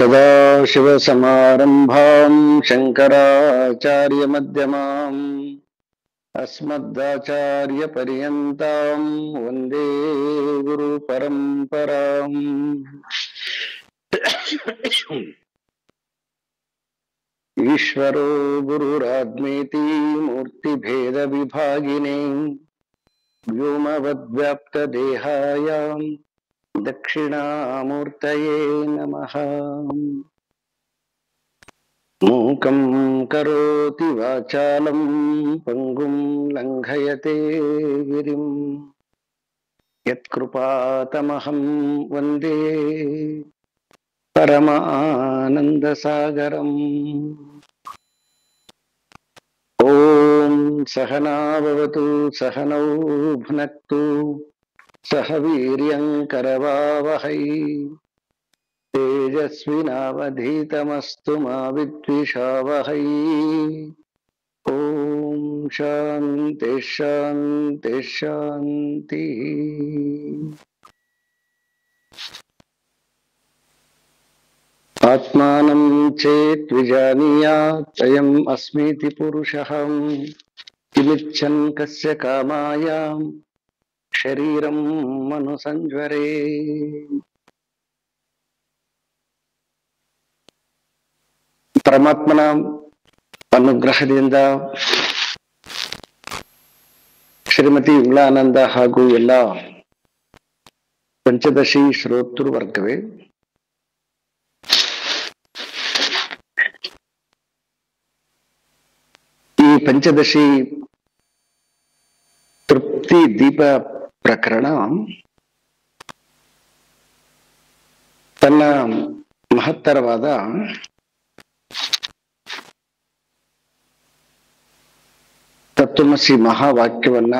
ಸದಾಶಿವಸಮಾರಂಭಾಂ ಶಂಕರಾಚಾರ್ಯಮಧ್ಯಮಾಂ ಅಸ್ಮದಾಚಾರ್ಯಪರ್ಯಂತಾಂ ವಂದೇ ಗುರುಪರಂಪರಾಂ. ಈಶ್ವರೋ ಗುರುರಾತ್ಮೇತಿ ಮೂರ್ತಿಭೇದವಿಭಾಗಿನೇ ವ್ಯೋಮವದ್ವ್ಯಾಪ್ತದೇಹಾಯ ದಕ್ಷಿಣಾಮೂರ್ತಯೇ ನಮಃ. ಮೂಕಂ ಕರೋತಿ ವಾಚಾಲಂ ಪಂಗುಂ ಲಂಘಯತೆ ಗಿರಿಂ ಯತ್ಕೃಪಾತಮಹಂ ವಂದೇ ಪರಮಾನಂದಸಾಗರಂ. ಓಂ ಸಹನಾ ಭವತು ಸಹನೌ ಭುನಕ್ತು ಸಹ ವೀರ್ಯಂ ಕರವಾವಹೈ ತೇಜಸ್ವಿನಾವಧೀತಮಸ್ತು ಮಾ ವಿದ್ವಿಷಾವಹೈ. ಓಂ ಶಾಂತಿ ಶಾಂತಿ ಶಾಂತಿ. ಆತ್ಮಾನಂ ಚೇತ್ ವಿಜಾನೀಯಾತ್ ಅಯಂ ಅಸ್ಮೀತಿ ಪುರುಷಃ ಕಿಮಿಚ್ಛನ್ ಕಸ್ಯ ಕಾಮಾಯ ಶರೀರಂ ಮನುಸಂಜ್ವರೇ. ಪರಮಾತ್ಮನ ಅನುಗ್ರಹದಿಂದ ಶ್ರೀಮತಿ ವಿಮಲಾನಂದ ಹಾಗೂ ಎಲ್ಲ ಪಂಚದಶಿ ಶ್ರೋತೃ ವರ್ಗವೇ, ಈ ಪಂಚದಶಿ ತೃಪ್ತಿ ದೀಪ ಪ್ರಕರಣ ತನ್ನ ಮಹತ್ತರವಾದ ತತ್ವಮಸಿ ಮಹಾವಾಕ್ಯವನ್ನ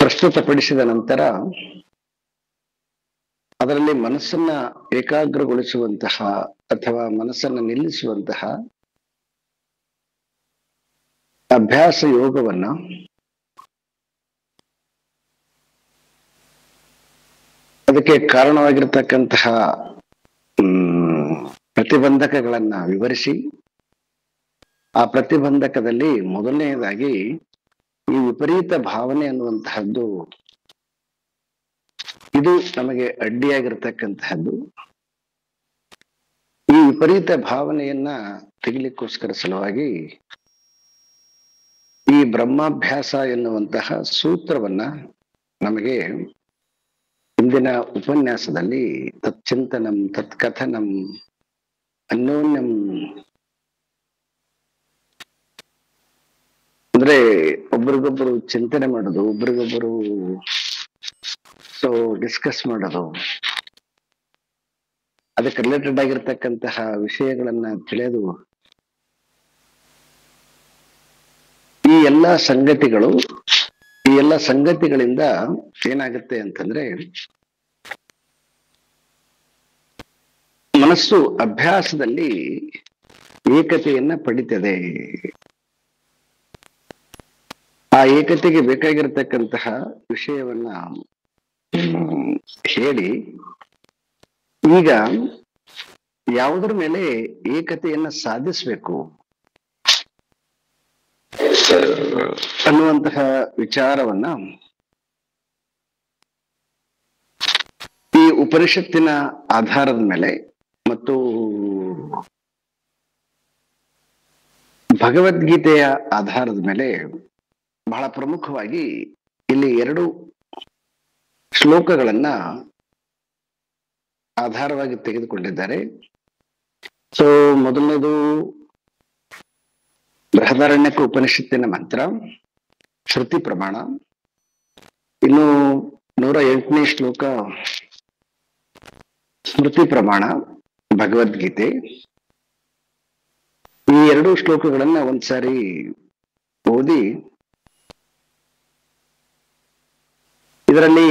ಪ್ರಸ್ತುತಪಡಿಸಿದ ನಂತರ ಅದರಲ್ಲಿ ಮನಸ್ಸನ್ನ ಏಕಾಗ್ರಗೊಳಿಸುವಂತಹ ಅಥವಾ ಮನಸ್ಸನ್ನ ನಿಲ್ಲಿಸುವಂತಹ ಅಭ್ಯಾಸ ಯೋಗವನ್ನ ಅದಕ್ಕೆ ಕಾರಣವಾಗಿರ್ತಕ್ಕಂತಹ ಪ್ರತಿಬಂಧಕಗಳನ್ನ ವಿವರಿಸಿ, ಆ ಪ್ರತಿಬಂಧಕದಲ್ಲಿ ಮೊದಲನೆಯದಾಗಿ ಈ ವಿಪರೀತ ಭಾವನೆ ಅನ್ನುವಂತಹದ್ದು ಇದು ನಮಗೆ ಅಡ್ಡಿಯಾಗಿರ್ತಕ್ಕಂತಹದ್ದು. ಈ ವಿಪರೀತ ಭಾವನೆಯನ್ನ ತೆಗಿಲಿಕ್ಕೋಸ್ಕರ ಸಲುವಾಗಿ ಈ ಬ್ರಹ್ಮಾಭ್ಯಾಸ ಎನ್ನುವಂತಹ ಸೂತ್ರವನ್ನ ನಮಗೆ ಹಿಂದಿನ ಉಪನ್ಯಾಸದಲ್ಲಿ ತಚ್ಚಿಂತನಂ ತತ್ಕಥನಂ ಅನ್ಯೋನ್ಯಂ ಅಂದ್ರೆ ಒಬ್ರಿಗೊಬ್ಬರು ಚಿಂತನೆ ಮಾಡೋದು, ಒಬ್ರಿಗೊಬ್ಬರು ಡಿಸ್ಕಸ್ ಮಾಡೋದು, ಅದಕ್ಕೆ ರಿಲೇಟೆಡ್ ಆಗಿರ್ತಕ್ಕಂತಹ ವಿಷಯಗಳನ್ನ ತಿಳಿಯೋದು, ಈ ಎಲ್ಲ ಸಂಗತಿಗಳಿಂದ ಏನಾಗುತ್ತೆ ಅಂತಂದ್ರೆ ಮನಸ್ಸು ಅಭ್ಯಾಸದಲ್ಲಿ ಏಕತೆಯನ್ನ ಪಡಿತದೆ. ಆ ಏಕತೆಗೆ ಬೇಕಾಗಿರತಕ್ಕಂತಹ ವಿಷಯವನ್ನ ಹೇಳಿ, ಈಗ ಯಾವುದರ ಮೇಲೆ ಏಕತೆಯನ್ನ ಸಾಧಿಸ್ಬೇಕು ಅನ್ನುವಂತಹ ವಿಚಾರವನ್ನ ಈ ಉಪನಿಷತ್ತಿನ ಆಧಾರದ ಮೇಲೆ ಮತ್ತು ಭಗವದ್ಗೀತೆಯ ಆಧಾರದ ಮೇಲೆ ಬಹಳ ಪ್ರಮುಖವಾಗಿ ಇಲ್ಲಿ 2 ಶ್ಲೋಕಗಳನ್ನ ಆಧಾರವಾಗಿ ತೆಗೆದುಕೊಂಡಿದ್ದಾರೆ. ಮೊದಲನೇದು ಬೃಹದಾರಣ್ಯಕ ಉಪನಿಷತ್ತಿನ ಮಂತ್ರ ಶ್ರುತಿ ಪ್ರಮಾಣ, ಇನ್ನು 108ನೇ ಶ್ಲೋಕ ಸ್ಮೃತಿ ಪ್ರಮಾಣ ಭಗವದ್ಗೀತೆ. ಈ 2 ಶ್ಲೋಕಗಳನ್ನ ಒಂದ್ಸಾರಿ ಓದಿ ಇದರಲ್ಲಿ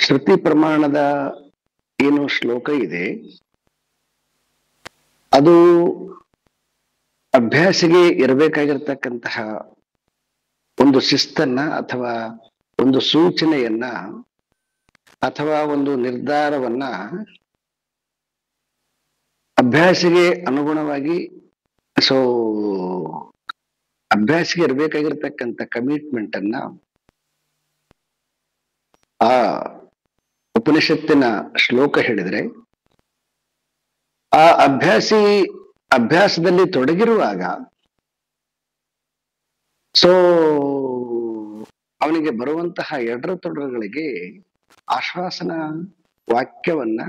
ಶ್ರುತಿ ಪ್ರಮಾಣದ ಏನು ಶ್ಲೋಕ ಇದೆ ಅದು ಅಭ್ಯಾಸಿಗೆ ಇರಬೇಕಾಗಿರ್ತಕ್ಕಂತಹ ಒಂದು ಶಿಸ್ತನ್ನ ಅಥವಾ ಒಂದು ಸೂಚನೆಯನ್ನ ಅಥವಾ ಒಂದು ನಿರ್ಧಾರವನ್ನ ಅಭ್ಯಾಸಿಗೆ ಅನುಗುಣವಾಗಿ, ಸೊ ಅಭ್ಯಾಸಿಗೆ ಇರಬೇಕಾಗಿರ್ತಕ್ಕಂಥ ಕಮಿಟ್ಮೆಂಟ್ ಅನ್ನ ಆ ಉಪನಿಷತ್ತಿನ ಶ್ಲೋಕ ಹೇಳಿದ್ರೆ, ಆ ಅಭ್ಯಾಸದಲ್ಲಿ ತೊಡಗಿರುವಾಗ ಸೊ ಅವನಿಗೆ ಬರುವಂತಹ ಎಡರು ತೊಡರುಗಳಿಗೆ ಆಶ್ವಾಸನ ವಾಕ್ಯವನ್ನ,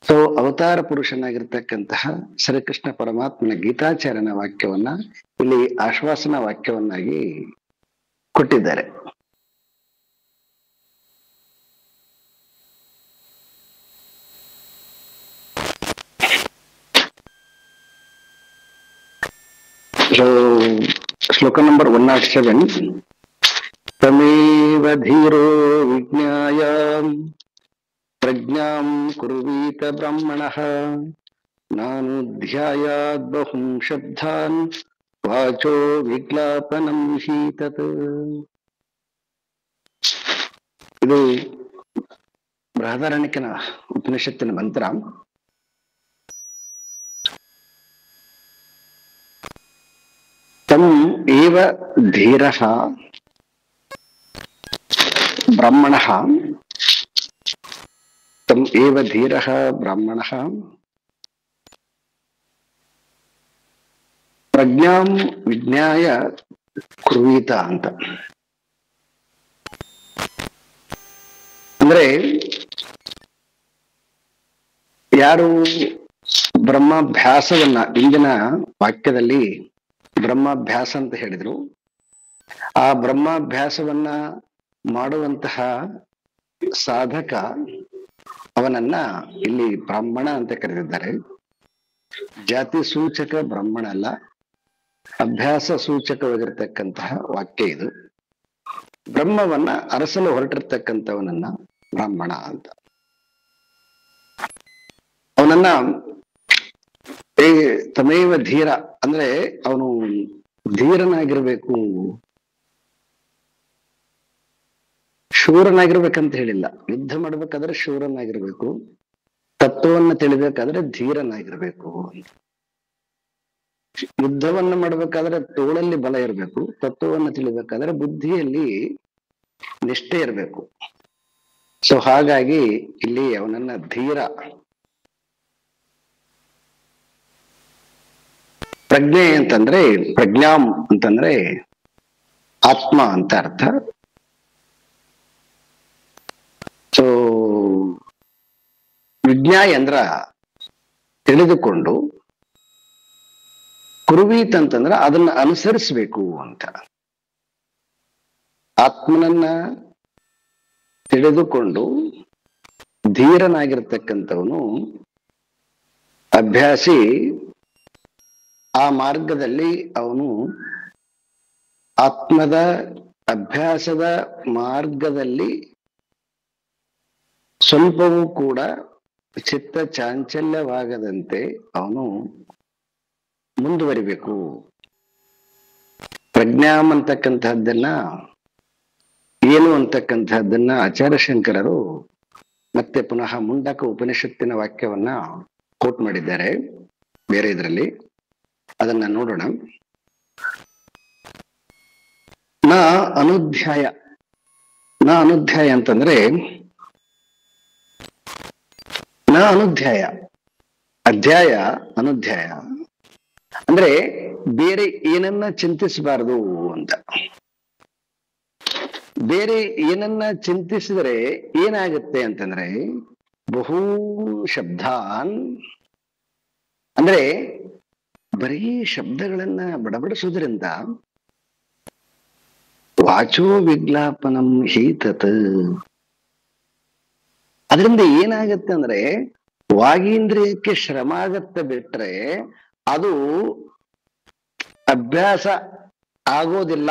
ಸೊ ಅವತಾರ ಪುರುಷನಾಗಿರ್ತಕ್ಕಂತಹ ಶ್ರೀಕೃಷ್ಣ ಪರಮಾತ್ಮನ ಗೀತಾಚಾರ್ಯನ ವಾಕ್ಯವನ್ನ ಇಲ್ಲಿ ಆಶ್ವಾಸನ ವಾಕ್ಯವನ್ನಾಗಿ ಕೊಟ್ಟಿದ್ದಾರೆ. ಶ್ಲೋಕ ನಂಬರ್ 107. ತಮೇವ ಧೀರೋ ವಿಜ್ಞಾಯ ಪ್ರಜ್ಞಾಂ ಕುರ್ವೀತ ಬ್ರಾಹ್ಮಣಃ ನಾನುಧ್ಯಾಯಾದ್ ಬಹುಂ ಶಬ್ದಾನ್ ವಾಚೋ ವಿಕ್ಲಾಪನಂ ಹಿ ತತ್. ಇದು ಬೃಹದಾರಣ್ಯಕನ ಉಪನಿಷತ್ತಿನ ಮಂತ್ರ. ತಂ ಏವ ಧೀರಃ ಬ್ರಾಹ್ಮಣಃ, ತಂ ಏವ ಧೀರಃ ಬ್ರಾಹ್ಮಣಃ ಪ್ರಜ್ಞಾಂ ವಿಜ್ಞಾಯ ಕುರ್ವೀತ ಅಂತ. ಅಂದ್ರೆ ಯಾರು ಬ್ರಹ್ಮಾಭ್ಯಾಸವನ್ನ, ಇಂದಿನ ವಾಕ್ಯದಲ್ಲಿ ಬ್ರಹ್ಮಾಭ್ಯಾಸ ಅಂತ ಹೇಳಿದ್ರು, ಆ ಬ್ರಹ್ಮಾಭ್ಯಾಸವನ್ನ ಮಾಡುವಂತಹ ಸಾಧಕ, ಅವನನ್ನ ಇಲ್ಲಿ ಬ್ರಾಹ್ಮಣ ಅಂತ ಕರೆದಿದ್ದಾರೆ. ಜಾತಿ ಸೂಚಕ ಬ್ರಾಹ್ಮಣ ಅಲ್ಲ, ಅಭ್ಯಾಸ ಸೂಚಕವಾಗಿರ್ತಕ್ಕಂತಹ ವಾಕ್ಯ ಇದು. ಬ್ರಹ್ಮವನ್ನ ಅರಸಲು ಹೊರಟಿರ್ತಕ್ಕಂಥವನನ್ನ ಬ್ರಾಹ್ಮಣ ಅಂತ. ಅವನನ್ನ ತಮೇವ ಧೀರ ಅಂದ್ರೆ ಅವನು ಧೀರನಾಗಿರ್ಬೇಕು, ಶೂರನಾಗಿರ್ಬೇಕಂತ ಹೇಳಿಲ್ಲ. ಯುದ್ಧ ಮಾಡ್ಬೇಕಾದ್ರೆ ಶೂರನಾಗಿರ್ಬೇಕು, ತತ್ವವನ್ನು ತಿಳಿಬೇಕಾದ್ರೆ ಧೀರನಾಗಿರ್ಬೇಕು. ಯುದ್ಧವನ್ನ ಮಾಡ್ಬೇಕಾದ್ರೆ ತೋಳಲ್ಲಿ ಬಲ ಇರಬೇಕು, ತತ್ವವನ್ನು ತಿಳಿಬೇಕಾದ್ರೆ ಬುದ್ಧಿಯಲ್ಲಿ ನಿಷ್ಠೆ ಇರಬೇಕು. ಸೊ ಹಾಗಾಗಿ ಇಲ್ಲಿ ಅವನನ್ನ ಧೀರ. ಪ್ರಜ್ಞೆ ಅಂತಂದ್ರೆ, ಪ್ರಜ್ಞಾಂ ಅಂತಂದ್ರೆ ಆತ್ಮ ಅಂತ ಅರ್ಥ. ಸೊ ವಿಜ್ಞಾಯ ಅಂದ್ರ ತಿಳಿದುಕೊಂಡು, ಕುರುವೀತ್ ಅಂತಂದ್ರ ಅದನ್ನ ಅನುಸರಿಸ್ಬೇಕು ಅಂತ. ಆತ್ಮನನ್ನ ತಿಳಿದುಕೊಂಡು ಧೀರನಾಗಿರ್ತಕ್ಕಂಥವನು ಅಭ್ಯಾಸಿ. ಆ ಮಾರ್ಗದಲ್ಲಿ ಅವನು ಆತ್ಮದ ಅಭ್ಯಾಸದ ಮಾರ್ಗದಲ್ಲಿ ಸ್ವಲ್ಪವೂ ಕೂಡ ಚಿತ್ತ ಚಾಂಚಲ್ಯವಾಗದಂತೆ ಅವನು ಮುಂದುವರಿಬೇಕು. ಪ್ರಜ್ಞಾಮ್ ಅಂತಕ್ಕಂತಹದ್ದನ್ನ ಏನು ಅಂತಕ್ಕಂತಹದ್ದನ್ನ ಆಚಾರ್ಯ ಶಂಕರರು ಮತ್ತೆ ಪುನಃ ಮುಂಡಕ ಉಪನಿಷತ್ತಿನ ವಾಕ್ಯವನ್ನ ಕೋಟ್ ಮಾಡಿದ್ದಾರೆ ಬೇರೆ ಇದರಲ್ಲಿ. ಅದನ್ನ ನೋಡೋಣ. ನ ಅನುಧ್ಯಾಯ. ನ ಅನುಧ್ಯಾಯ ಅಂತಂದ್ರೆ, ನ ಅನುಧ್ಯಾಯ, ಅಧ್ಯಾಯ ಅನುಧ್ಯಾಯ ಅಂದ್ರೆ ಬೇರೆ ಏನನ್ನ ಚಿಂತಿಸಬಾರದು ಅಂತ. ಬೇರೆ ಏನನ್ನ ಚಿಂತಿಸಿದರೆ ಏನಾಗುತ್ತೆ ಅಂತಂದ್ರೆ, ಬಹು ಶಬ್ದಾನ್ ಅಂದ್ರೆ ಬರೀ ಶಬ್ದಗಳನ್ನ ಬಡಬಡಿಸೋದ್ರಿಂದ ವಾಚೋ ವಿಜ್ಞಾಪನಂ ಹೀತತ್. ಅದರಿಂದ ಏನಾಗತ್ತೆ ಅಂದ್ರೆ ವಾಗೀಂದ್ರಿಯಕ್ಕೆ ಶ್ರಮ ಆಗತ್ತೆ ಬಿಟ್ರೆ ಅದು ಅಭ್ಯಾಸ ಆಗೋದಿಲ್ಲ.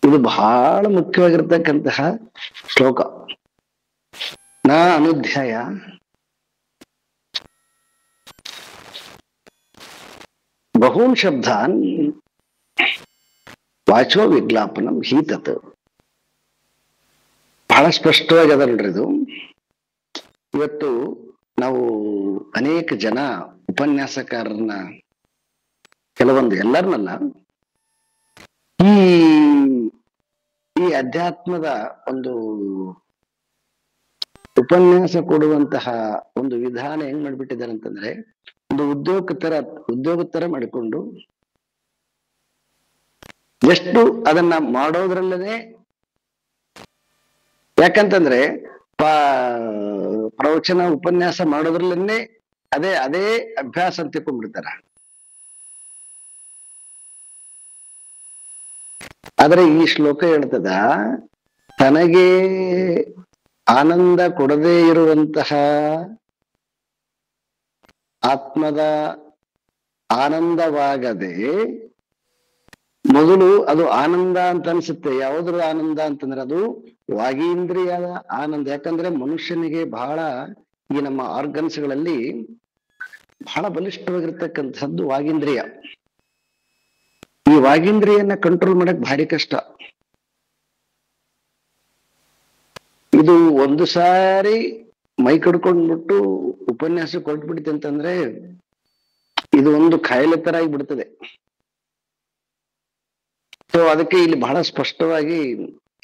ಇದು ಬಹಳ ಮುಖ್ಯವಾಗಿರ್ತಕ್ಕಂತಹ ಶ್ಲೋಕ. ನ ಅನುಧ್ಯಾಯ ಬಹೂನ್ ಶಬ್ದಾನ್ ವಾಚೋ ವಿಜ್ಞಾಪನಂ ಹೀತತ್. ಬಹಳ ಸ್ಪಷ್ಟವಾಗಿ ಅದ ನೋಡ್ರಿ ಇದು. ಇವತ್ತು ನಾವು ಅನೇಕ ಜನ ಉಪನ್ಯಾಸಕಾರರನ್ನ, ಕೆಲವೊಂದು, ಎಲ್ಲರನ್ನಲ್ಲ, ಈ ಈ ಅಧ್ಯಾತ್ಮದ ಒಂದು ಉಪನ್ಯಾಸ ಕೊಡುವಂತಹ ಒಂದು ವಿಧಾನ ಹೆಂಗ್ ಮಾಡ್ಬಿಟ್ಟಿದ್ದಾರೆ ಅಂತಂದ್ರೆ, ಒಂದು ಉದ್ಯೋಗ ತರ ಮಾಡಿಕೊಂಡು ಎಷ್ಟು ಅದನ್ನ ಮಾಡೋದ್ರಲ್ಲದೆ, ಯಾಕಂತಂದ್ರೆ ಪ್ರವಚನ ಉಪನ್ಯಾಸ ಮಾಡೋದ್ರಲ್ಲೇ ಅದೇ ಅಭ್ಯಾಸ ಅಂತ ತಿಳ್ಕೊಂಡ್ಬಿಡ್ತಾರ. ಆದ್ರೆ ಈ ಶ್ಲೋಕ ಹೇಳ್ತದ, ತನಗೆ ಆನಂದ ಕೊಡದೇ ಇರುವಂತಹ ಆತ್ಮದ ಆನಂದವಾಗದೆ, ಮೊದಲು ಅದು ಆನಂದ ಅಂತ ಅನ್ಸುತ್ತೆ. ಯಾವುದ್ರ ಆನಂದ ಅಂತಂದ್ರೆ ಅದು ವಾಗೀಂದ್ರಿಯದ ಆನಂದ. ಯಾಕಂದ್ರೆ ಮನುಷ್ಯನಿಗೆ ಬಹಳ ಈ ನಮ್ಮ ಆರ್ಗನ್ಸ್ಗಳಲ್ಲಿ ಬಹಳ ಬಲಿಷ್ಠವಾಗಿರ್ತಕ್ಕಂಥದ್ದು ವಾಗೀಂದ್ರಿಯ. ಈ ವಾಗೀಂದ್ರಿಯನ್ನ ಕಂಟ್ರೋಲ್ ಮಾಡಕ್ ಭಾರಿ ಕಷ್ಟ. ಇದು ಒಂದು ಸಾರಿ ಮೈ ಕಡ್ಕೊಂಡ್ಬಿಟ್ಟು ಉಪನ್ಯಾಸ ಕೊಟ್ಬಿಡ್ತಿ ಅಂತಂದ್ರೆ ಇದು ಒಂದು ಕಾಯಿಲೆ ತರ ಆಗಿಬಿಡ್ತದೆ. ಸೊ ಅದಕ್ಕೆ ಇಲ್ಲಿ ಬಹಳ ಸ್ಪಷ್ಟವಾಗಿ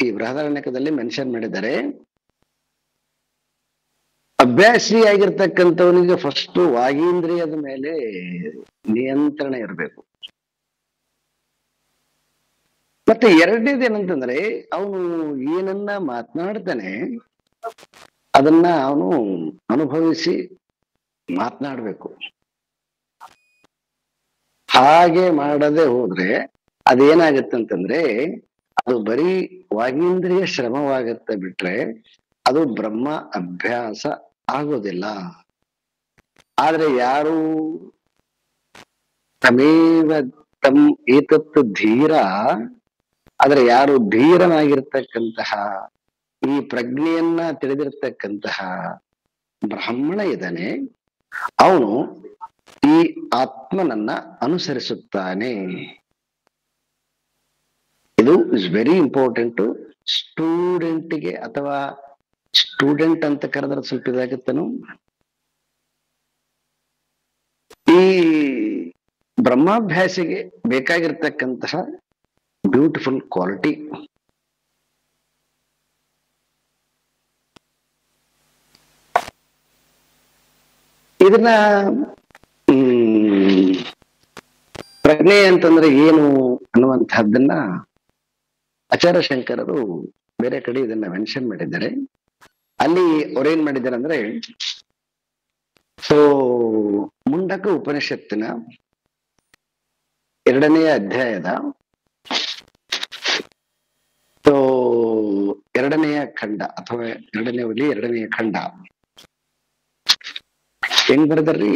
ಈ ಬೃಹದಾರಣ್ಯಕದಲ್ಲಿ ಮೆನ್ಷನ್ ಮಾಡಿದ್ದಾರೆ, ಅಭ್ಯಾಸಿ ಆಗಿರ್ತಕ್ಕಂಥವನಿಗೆ ಫಸ್ಟ್ ವಾಗೀಂದ್ರಿಯದ ಮೇಲೆ ನಿಯಂತ್ರಣ ಇರಬೇಕು. ಮತ್ತೆ ಎರಡನೇದು ಏನಂತಂದ್ರೆ, ಅವನು ಏನನ್ನ ಮಾತನಾಡ್ತಾನೆ ಅದನ್ನ ಅವನು ಅನುಭವಿಸಿ ಮಾತನಾಡ್ಬೇಕು. ಹಾಗೆ ಮಾಡದೆ ಹೋದ್ರೆ ಅದೇನಾಗತ್ತಂತಂದ್ರೆ ಅದು ಬರೀ ವಾಗೀಂದ್ರಿಯ ಶ್ರಮವಾಗತ್ತೆ ಬಿಟ್ರೆ ಅದು ಬ್ರಹ್ಮ ಅಭ್ಯಾಸ ಆಗೋದಿಲ್ಲ. ಆದ್ರೆ ಯಾರು ತಮೇವ ತಮ್ ಏತತ್ ಧೀರ, ಆದ್ರೆ ಯಾರು ಧೀರನಾಗಿರ್ತಕ್ಕಂತಹ ಈ ಪ್ರಜ್ಞೆಯನ್ನ ತಿಳಿದಿರ್ತಕ್ಕಂತಹ ಬ್ರಾಹ್ಮಣ ಇದ್ದಾನೆ, ಅವನು ಈ ಆತ್ಮನನ್ನ ಅನುಸರಿಸುತ್ತಾನೆ. ಇದು ಇಸ್ ವೆರಿ ಇಂಪಾರ್ಟೆಂಟ್. ಸ್ಟೂಡೆಂಟ್ಗೆ ಅಥವಾ ಸ್ಟೂಡೆಂಟ್ ಅಂತ ಕರೆದ್ರೆ ಸ್ವಲ್ಪ ಇದಾಗುತ್ತೇನು, ಈ ಬ್ರಹ್ಮಾಭ್ಯಾಸಿಗೆ ಬೇಕಾಗಿರ್ತಕ್ಕಂತಹ ಬ್ಯೂಟಿಫುಲ್ ಕ್ವಾಲಿಟಿ. ಇದನ್ನ ಪ್ರಜ್ಞೆ ಅಂತಂದ್ರೆ ಏನು ಅನ್ನುವಂತಹದ್ದನ್ನ ಆಚಾರ್ಯ ಶಂಕರರು ಬೇರೆ ಕಡೆ ಇದನ್ನ ಮೆನ್ಷನ್ ಮಾಡಿದ್ದಾರೆ. ಅಲ್ಲಿ ಅವ್ರೇನ್ ಮಾಡಿದ್ದಾರೆ ಅಂದ್ರೆ, ಸೊ ಮುಂಡಕ ಉಪನಿಷತ್ತಿನ 2ನೇ ಅಧ್ಯಾಯದ 2ನೇ ಖಂಡ ಅಥವಾ 2ನೇ ಖಂಡ ಹೆಂಗ್ ಬರದ್ರಿ,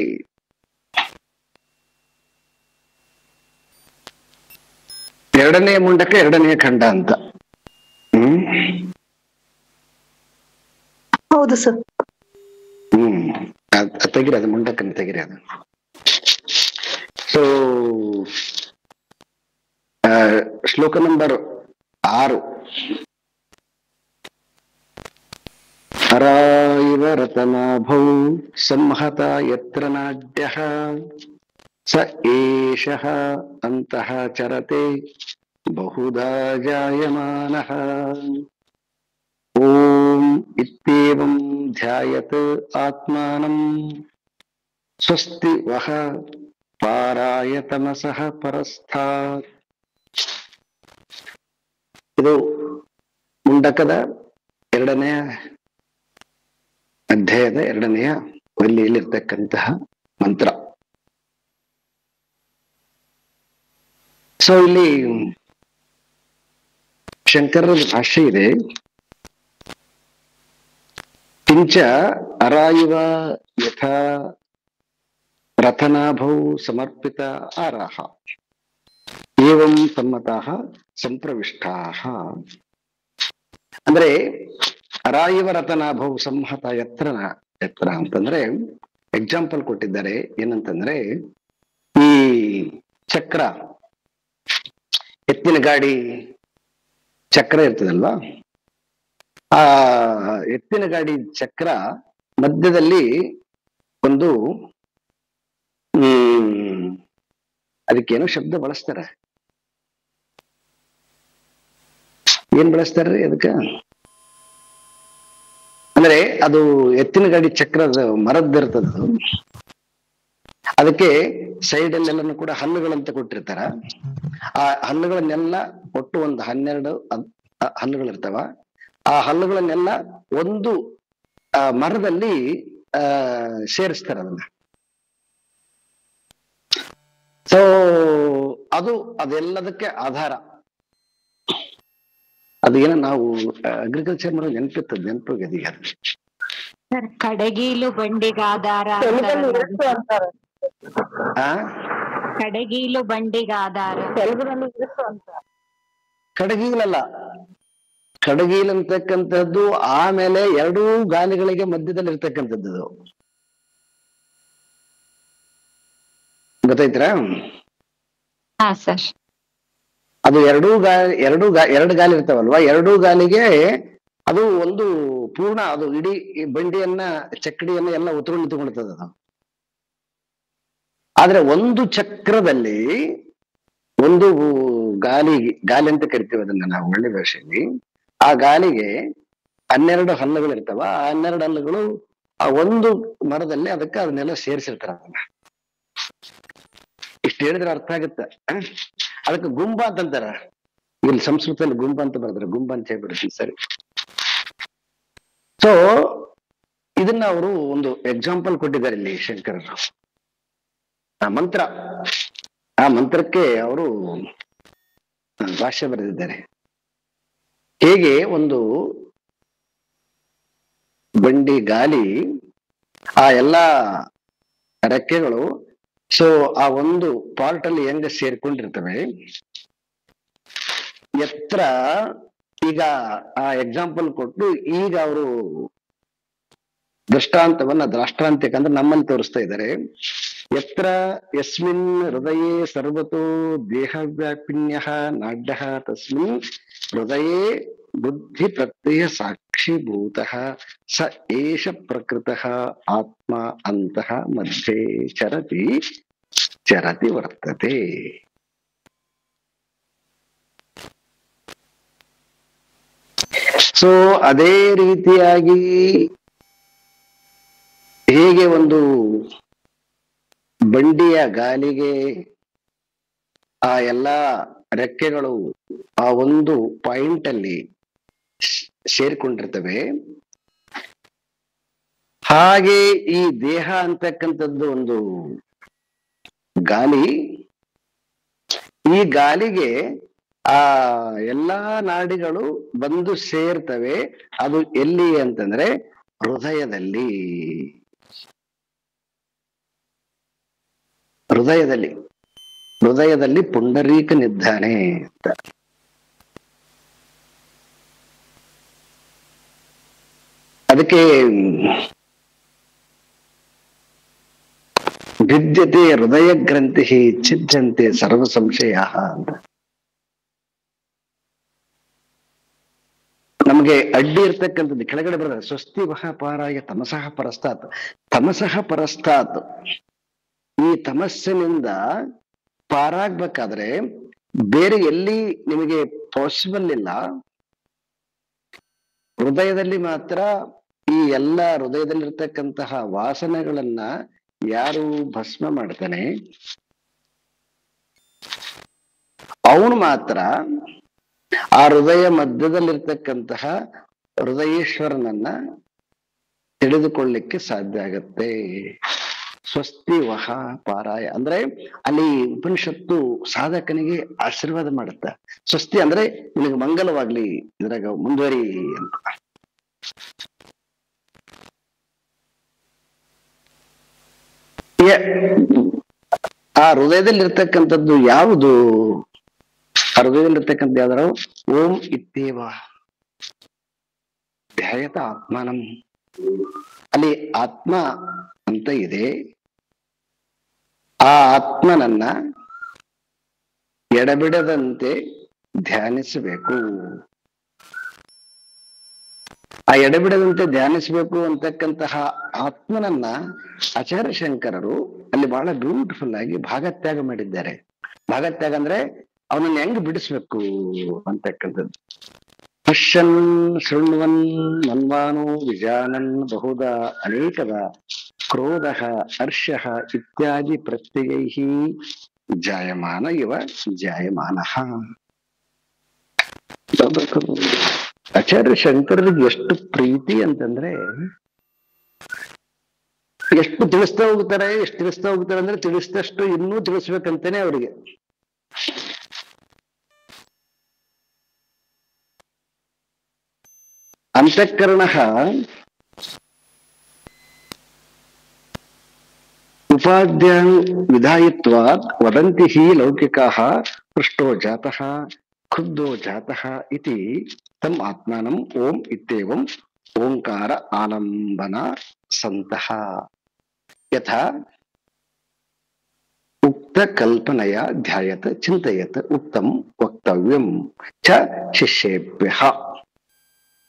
ಎರಡನೇ ಮುಂಡಕ 2ನೇ ಖಂಡ ಅಂತ. ಹೌದು ಸರ್. ತೆಗಿರಿ ಅದು, ಮುಂಡಕನ ತೆಗಿರಿ ಅದು. ಸೊ ಶ್ಲೋಕ ನಂಬರ್ 6. ಹರಾಯಿವ ರತನಾಭೌ ಸಂಹತ ಯತ್ರ ನಾಡ್ಯಃ ಸ ಏಷಃ ಅಂತಃ ಚರತೆ ಬಹುಧಾ ಜಾಯಮಾನಃ. ಓಂ ಇತ್ಯೇವಂ ಧ್ಯಾಯತ್ ಆತ್ಮಾನಂ ಸ್ವಸ್ತಿ ವಃ ಪಾರಾಯ ತಮಸಃ ಪರಸ್ಥಾತ್. ಇದು ಮುಂಡಕದ 2ನೇ ಅಧ್ಯಾಯದ 2ನೇ ವಲ್ಲಿಯಲ್ಲಿರ್ತಕ್ಕಂತಹ ಮಂತ್ರ. ಸೊ ಇಲ್ಲಿ ಶಂಕರರ ಭಾಷೆ ಇದೆ, ಕಿಂಚ ಅರಾಯುವ ಯಥಾ ರಥನಾಭೌ ಸಮರ್ಪಿತ ಆರಾಹ ಏವಂ ಸಮ್ಮತಾಃ ಸಂಪ್ರವಿಷ್ಟಾಃ. ಅಂದ್ರೆ ಅರಾಯುವ ರಥನಾಭೌ ಸಂಹತ ಯತ್ರ ಅಂತಂದ್ರೆ ಎಕ್ಸಾಂಪಲ್ ಕೊಟ್ಟಿದ್ದಾರೆ. ಏನಂತಂದ್ರೆ ಈ ಚಕ್ರ ಎತ್ತಿನ ಗಾಡಿ ಚಕ್ರ ಇರ್ತದಲ್ವಾ, ಆ ಎತ್ತಿನ ಗಾಡಿ ಚಕ್ರ ಮಧ್ಯದಲ್ಲಿ ಒಂದು ಅದಕ್ಕೇನೋ ಶಬ್ದ ಬಳಸ್ತಾರೆ. ಏನ್ ಬಳಸ್ತಾರ್ರಿ ಅದಕ್ಕ? ಅಂದ್ರೆ ಅದು ಎತ್ತಿನ ಗಾಡಿ ಚಕ್ರದ ಮರದ್ದಿರ್ತದ, ಅದಕ್ಕೆ ಸೈಡ್ ಅಲ್ಲೆಲ್ಲನೂ ಕೂಡ ಹಲ್ಲುಗಳಂತ ಕೊಟ್ಟಿರ್ತಾರ. ಆ ಹಲ್ಲುಗಳನ್ನೆಲ್ಲ ಒಟ್ಟು ಒಂದು 12 ಹಲ್ಲುಗಳಿರ್ತಾವ. ಆ ಹಲ್ಲುಗಳನ್ನೆಲ್ಲ ಒಂದು ಮರದಲ್ಲಿ ಸೇರಿಸ್ತಾರ ಅದನ್ನ. ಸೊ ಅದೆಲ್ಲದಕ್ಕೆ ಆಧಾರ. ಅದು ಏನೋ ನಾವು ಅಗ್ರಿಕಲ್ಚರ್ ಮಾಡೋ ನೆನಪೋಗ್ಯದ ಈಗ. ಕಡಗೀಲು ಬಂಡಿಗಾಧಾರ, ಕಡಗೀಲು ಬಂಡಿಗಾಧಾರ, ಕಡಗೀಲಲ್ಲ, ಕಡಗೀಲ್ ಅಂತಕ್ಕಂಥದ್ದು ಆಮೇಲೆ 2 ಗಾಲಿಗಳಿಗೆ ಮಧ್ಯದಲ್ಲಿ ಇರ್ತಕ್ಕಂಥದ್ದು. ಗೊತ್ತೈತ್ರ? ಹಾ ಸರ್. ಅದು 2 ಗಾಲಿ ಇರ್ತಾವಲ್ವಾ, 2 ಗಾಲಿಗೆ ಅದು ಒಂದು ಪೂರ್ಣ, ಅದು ಇಡೀ ಬಂಡಿಯನ್ನ ಚಕ್ಕಡಿಯನ್ನ ಎಲ್ಲ ಉತ್ಕೊಂಡು ನಿಂತ್ಕೊಳ್ತದ ಅದು. ಆದ್ರೆ ಒಂದು ಚಕ್ರದಲ್ಲಿ ಒಂದು ಗಾಲಿ ಅಂತ ಕರಿತೀವಿ ಅದನ್ನ ನಾವು ಒಳ್ಳೆ ಭಾಷೆಯಲ್ಲಿ. ಆ ಗಾಲಿಗೆ 12 ಹಲ್ಲುಗಳು ಇರ್ತಾವ. ಆ 12 ಹಲ್ಲುಗಳು ಆ ಒಂದು ಮರದಲ್ಲಿ ಅದನ್ನೆಲ್ಲ ಸೇರಿಸಿರ್ತಾರ. ಅದನ್ನ ಇಷ್ಟು ಹೇಳಿದ್ರೆ ಅರ್ಥ ಆಗುತ್ತೆ. ಅದಕ್ಕೆ ಗುಂಬ ಅಂತಂತಾರ. ಇಲ್ಲಿ ಸಂಸ್ಕೃತದಲ್ಲಿ ಗುಂಬ ಅಂತ ಬರ್ತಾರೆ, ಗುಂಬ ಅಂತ ಹೇಳ್ಬಿಡ್ತೀನಿ. ಸರಿ. ಸೊ ಇದನ್ನ ಅವರು ಒಂದು ಎಕ್ಸಾಂಪಲ್ ಕೊಟ್ಟಿದ್ದಾರೆ ಇಲ್ಲಿ ಶಂಕರರು. ಆ ಮಂತ್ರಕ್ಕೆ ಅವರು ಭಾಷ್ಯ ಬರೆದಿದ್ದಾರೆ. ಹೇಗೆ ಒಂದು ಬಂಡಿ ಗಾಲಿ ಆ ಎಲ್ಲಾ ರೆಕ್ಕೆಗಳು ಸೊ ಆ ಒಂದು ಪಾರ್ಟ್ ಅಲ್ಲಿ ಹೆಂಗ ಸೇರ್ಕೊಂಡಿರ್ತವೆ. ಎತ್ತರ, ಈಗ ಆ ಎಕ್ಸಾಂಪಲ್ ಕೊಟ್ಟು ಈಗ ಅವರು ದ್ರಾಷ್ಟಾಂತ್ಯಕ್ಕೆ ಅಂದ್ರೆ ನಮ್ಮಲ್ಲಿ ತೋರಿಸ್ತಾ ಇದ್ದಾರೆ. ಎತ್ರ ಯಸ್ಮಿನ್ ಹೃದಯೇ ಸರ್ವತೋ ದೇಹವ್ಯಾಪಿನ್ಯ ನಾಡ್ಯ ತಸ್ಮಿನ್ ಹೃದಯೇ ಬುದ್ಧಿ ಪ್ರತ್ಯಯ ಸಾಕ್ಷಿಭೂತಃ ಸ ಏಷ ಪ್ರಕೃತಃ ಆತ್ಮ ಅಂತಃ ಮಧ್ಯೆ ಚರತಿ ವರ್ತತೆ. ಸೊ ಅದೇ ರೀತಿಯಾಗಿ ಹೇಗೆ ಒಂದು ಬಂಡಿಯ ಗಾಲಿಗೆ ಆ ಎಲ್ಲಾ ರೆಕ್ಕೆಗಳು ಆ ಒಂದು ಪಾಯಿಂಟ್ ಅಲ್ಲಿ ಸೇರ್ಕೊಂಡಿರ್ತವೆ, ಹಾಗೆ ಈ ದೇಹ ಅಂತಕ್ಕಂಥದ್ದು ಒಂದು ಗಾಲಿ. ಈ ಗಾಲಿಗೆ ಆ ಎಲ್ಲಾ ನಾಡಿಗಳು ಬಂದು ಸೇರ್ತವೆ. ಅದು ಎಲ್ಲಿ ಅಂತಂದ್ರೆ ಹೃದಯದಲ್ಲಿ. ಹೃದಯದಲ್ಲಿ ಪುಂಡರೀಕನಿದ್ದಾನೆ ಅಂತ. ಅದಕ್ಕೆ ಭಿದ್ಯತೆ ಹೃದಯ ಗ್ರಂಥಿ ಛಿದ್ಯಂತೆ ಸರ್ವ ಸಂಶಯ ಅಂತ. ನಮಗೆ ಅಡ್ಡಿ ಇರ್ತಕ್ಕಂಥದ್ದು ಕೆಳಗಡೆ ಬರ್ತದೆ. ಸ್ವಸ್ತಿ ಮಹಾಪಾರಾಯ ತಮಸಃ ಪರಸ್ತಾತ್. ಈ ತಮಸ್ಸಿನಿಂದ ಪಾರಾಗ್ಬೇಕಾದ್ರೆ ಬೇರೆ ಎಲ್ಲಿ ನಿಮಗೆ ಪಾಸಿಬಲ್ ಇಲ್ಲ, ಹೃದಯದಲ್ಲಿ ಮಾತ್ರ. ಈ ಎಲ್ಲ ಹೃದಯದಲ್ಲಿರ್ತಕ್ಕಂತಹ ವಾಸನೆಗಳನ್ನ ಯಾರು ಭಸ್ಮ ಮಾಡ್ತಾನೆ ಅವನು ಮಾತ್ರ ಆ ಹೃದಯ ಮಧ್ಯದಲ್ಲಿರ್ತಕ್ಕಂತಹ ಹೃದಯೇಶ್ವರನನ್ನ ತಿಳಿದುಕೊಳ್ಳಿಕ್ಕೆ ಸಾಧ್ಯ ಆಗತ್ತೆ. ಸ್ವಸ್ತಿ ವಹ ಪಾರಾಯ ಅಂದ್ರೆ ಅಲ್ಲಿ ಉಪನಿಷತ್ತು ಸಾಧಕನಿಗೆ ಆಶೀರ್ವಾದ ಮಾಡುತ್ತ. ಸ್ವಸ್ತಿ ಅಂದ್ರೆ ನಿನಗೆ ಮಂಗಲವಾಗ್ಲಿ, ಇದ್ರಾಗ ಮುಂದುವರಿ ಅಂತ. ಆ ಹೃದಯದಲ್ಲಿರ್ತಕ್ಕಂಥದ್ದು ಯಾವುದು? ಆ ಹೃದಯದಲ್ಲಿರ್ತಕ್ಕಂಥ ಯಾವ್ದಾರು ಓಂ ಇತ್ಯೇವ ಧ್ಯಾಯತ ಆತ್ಮಾನಂ. ಅಲ್ಲಿ ಆತ್ಮ ಅಂತ ಇದೆ. ಆ ಆತ್ಮನನ್ನ ಎಡಬಿಡದಂತೆ ಧ್ಯಾನಿಸಬೇಕು. ಆ ಎಡೆಬಿಡದಂತೆ ಧ್ಯಾನಿಸಬೇಕು ಅಂತಕ್ಕಂತಹ ಆತ್ಮನನ್ನ ಆಚಾರ್ಯ ಶಂಕರರು ಅಲ್ಲಿ ಬಹಳ ಬ್ಯೂಟಿಫುಲ್ ಆಗಿ ಭಾಗತ್ಯಾಗ ಮಾಡಿದ್ದಾರೆ. ಭಾಗತ್ಯಾಗ ಅಂದ್ರೆ ಅವನನ್ನ ಹೆಂಗ್ ಬಿಡಿಸ್ಬೇಕು ಅಂತಕ್ಕಂಥದ್ದು. ಪಶ್ಯನ್ ಶೃಣ್ವನ್ ಮನ್ವಾನೋ ವಿಜಾನನ್ ಬಹುಧ ಅನೇಕದ ಕ್ರೋಧ ಹರ್ಷ ಇತ್ಯಾದಿ ಪ್ರತ್ಯಯೈ ಜಾಯಮಾನ ಇವ ಜಾಯಮಾನಃ. ಆಚಾರ್ಯ ಶಂಕರರಿಗೆ ಎಷ್ಟು ಪ್ರೀತಿ ಅಂತಂದ್ರೆ ಎಷ್ಟು ತಿಳಿಸ್ತಾ ಹೋಗ್ತಾರೆ, ಎಷ್ಟು ತಿಳಿಸ್ತಾ ಹೋಗ್ತಾರೆ ಅಂದ್ರೆ ತಿಳಿಸಿದಷ್ಟು ಇನ್ನೂ ತಿಳಿಸ್ಬೇಕಂತಾನೆ ಅವರಿಗೆ. ಅಂತಃಕರಣ ಉಪಾಧ್ಯಾನ್ ವಿಧಾಯಿತ್ವಾತ್ ವದಂತಿ ಹಿ ಲೌಕಿಕಾಃ ಪೃಷ್ಟೋ ಜಾತಃ ಖುದ್ದೋ ಜಾತಃ ಇತಿ ತಮ್ ಆತ್ಮಾನಂ ಓಂ ಇತ್ಯೇವಂ ಓಂಕಾರ ಆಲಂಬನ ಸಂತಃ ಯಥಾ ಉಕ್ತ ಕಲ್ಪನೆಯ ಧ್ಯಾಯತ್ ಚಿಂತಯತ್ ಉಕ್ತಂ ವಕ್ತವ್ಯಂ ಚ ಶಿಷ್ಯೇಭ್ಯಃ.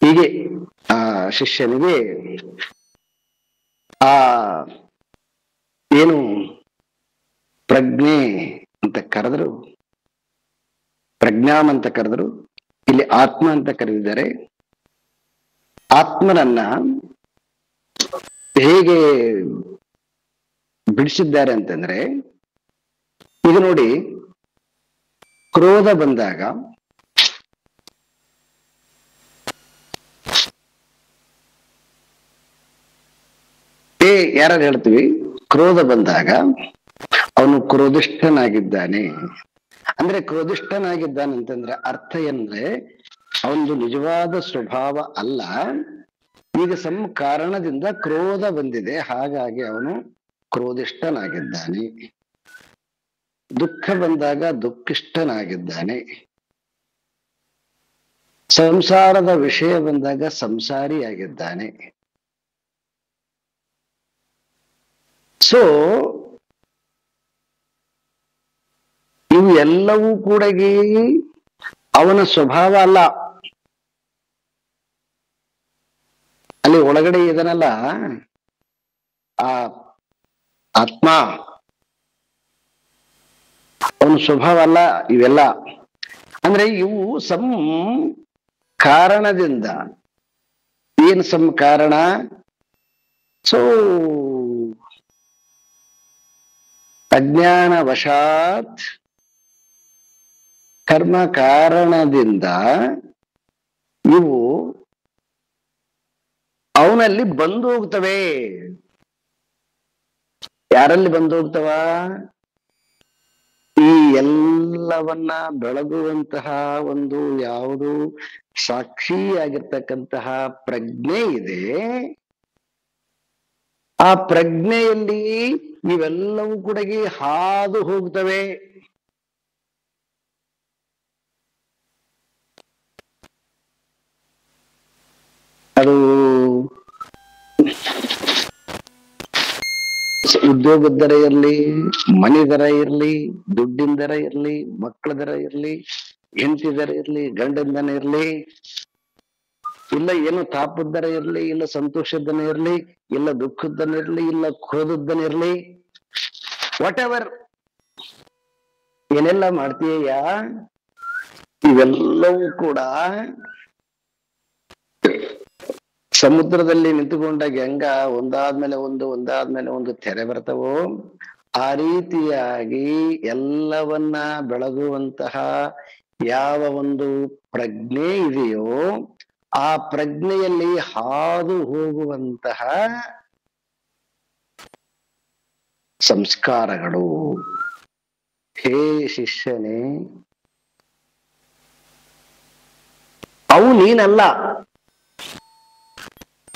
ಹೀಗೆ ಆ ಶಿಷ್ಯನಿಗೆ ಆ ಏನು ಪ್ರಜ್ಞೆ ಅಂತ ಕರೆದ್ರು, ಪ್ರಜ್ಞಾಮ್ ಅಂತ ಕರೆದ್ರು, ಇಲ್ಲಿ ಆತ್ಮ ಅಂತ ಕರೆದಿದ್ದಾರೆ. ಆತ್ಮನನ್ನ ಹೇಗೆ ಬಿಡಿಸಿದ್ದಾರೆ ಅಂತಂದ್ರೆ, ಈಗ ನೋಡಿ, ಕ್ರೋಧ ಬಂದಾಗ ಯಾರು ಹೇಳ್ತೀವಿ, ಕ್ರೋಧ ಬಂದಾಗ ಅವನು ಕ್ರೋಧಿಷ್ಠನಾಗಿದ್ದಾನೆ ಅಂದ್ರೆ, ಕ್ರೋಧಿಷ್ಠನಾಗಿದ್ದಾನೆ ಅಂತಂದ್ರೆ ಅರ್ಥ ಏನಂದ್ರೆ ಅವನದು ನಿಜವಾದ ಸ್ವಭಾವ ಅಲ್ಲ. ಈಗ ಕಾರಣದಿಂದ ಕ್ರೋಧ ಬಂದಿದೆ, ಹಾಗಾಗಿ ಅವನು ಕ್ರೋಧಿಷ್ಠನಾಗಿದ್ದಾನೆ. ದುಃಖ ಬಂದಾಗ ದುಃಖಿಷ್ಠನಾಗಿದ್ದಾನೆ. ಸಂಸಾರದ ವಿಷಯ ಬಂದಾಗ ಸಂಸಾರಿಯಾಗಿದ್ದಾನೆ. ಸೊ ಇವು ಎಲ್ಲವೂ ಕೂಡ ಅವನ ಸ್ವಭಾವ ಅಲ್ಲ. ಅಲ್ಲಿ ಒಳಗಡೆ ಇದನ್ನಲ್ಲ ಆ ಆತ್ಮ, ಅವನ ಸ್ವಭಾವ ಅಲ್ಲ ಇವೆಲ್ಲ. ಅಂದ್ರೆ ಇವು ಕಾರಣದಿಂದ. ಏನ್ ಕಾರಣ? ಸೊ ಅಜ್ಞಾನ ವಶಾತ್ ಕರ್ಮ ಕಾರಣದಿಂದ ಇವು ಅವನಲ್ಲಿ ಬಂದು ಹೋಗ್ತವೆ. ಯಾರಲ್ಲಿ ಬಂದು ಹೋಗ್ತವ? ಈ ಎಲ್ಲವನ್ನ ಬೆಳಗುವಂತಹ ಒಂದು ಯಾವುದು ಸಾಕ್ಷಿಯಾಗಿರ್ತಕ್ಕಂತಹ ಪ್ರಜ್ಞೆ ಇದೆ, ಆ ಪ್ರಜ್ಞೆಯಲ್ಲಿ ಇವೆಲ್ಲವೂ ಕೂಡ ಹಾದು ಹೋಗ್ತವೆ. ಅದು ಉದ್ಯೋಗದ ದರ ಇರ್ಲಿ, ಮನೆ ದರ ಇರ್ಲಿ, ದುಡ್ಡಿನ ದರ ಇರ್ಲಿ, ಮಕ್ಕಳ ದರ ಇರ್ಲಿ, ಹೆಂಡತಿ ದರ ಇರ್ಲಿ, ಗಂಡನ ದನ ಇರ್ಲಿ, ಇಲ್ಲ ಏನೋ ತಾಪದ್ದನ ಇರ್ಲಿ, ಇಲ್ಲ ಸಂತೋಷದನ ಇರ್ಲಿ, ಇಲ್ಲ ದುಃಖದ್ದನ ಇರ್ಲಿ, ಇಲ್ಲ ಕ್ರೋಧದ್ದನ ಇರ್ಲಿ, ವಾಟ್ ಎವರ್ ಏನೆಲ್ಲ ಮಾಡ್ತೀಯ, ಇವೆಲ್ಲವೂ ಕೂಡ ಸಮುದ್ರದಲ್ಲಿ ನಿಂತುಕೊಂಡಾಗ ಹೆಂಗ ಒಂದಾದ್ಮೇಲೆ ಒಂದು ತೆರೆ ಬರ್ತವೋ, ಆ ರೀತಿಯಾಗಿ ಎಲ್ಲವನ್ನ ಬೆಳಗುವಂತಹ ಯಾವ ಒಂದು ಪ್ರಜ್ಞೆ ಇದೆಯೋ, ಆ ಪ್ರಜ್ಞೆಯಲ್ಲಿ ಹಾದು ಹೋಗುವಂತಹ ಸಂಸ್ಕಾರಗಳು. ಹೇ ಶಿಷ್ಯನೇ, ಅವು ನೀನಲ್ಲ.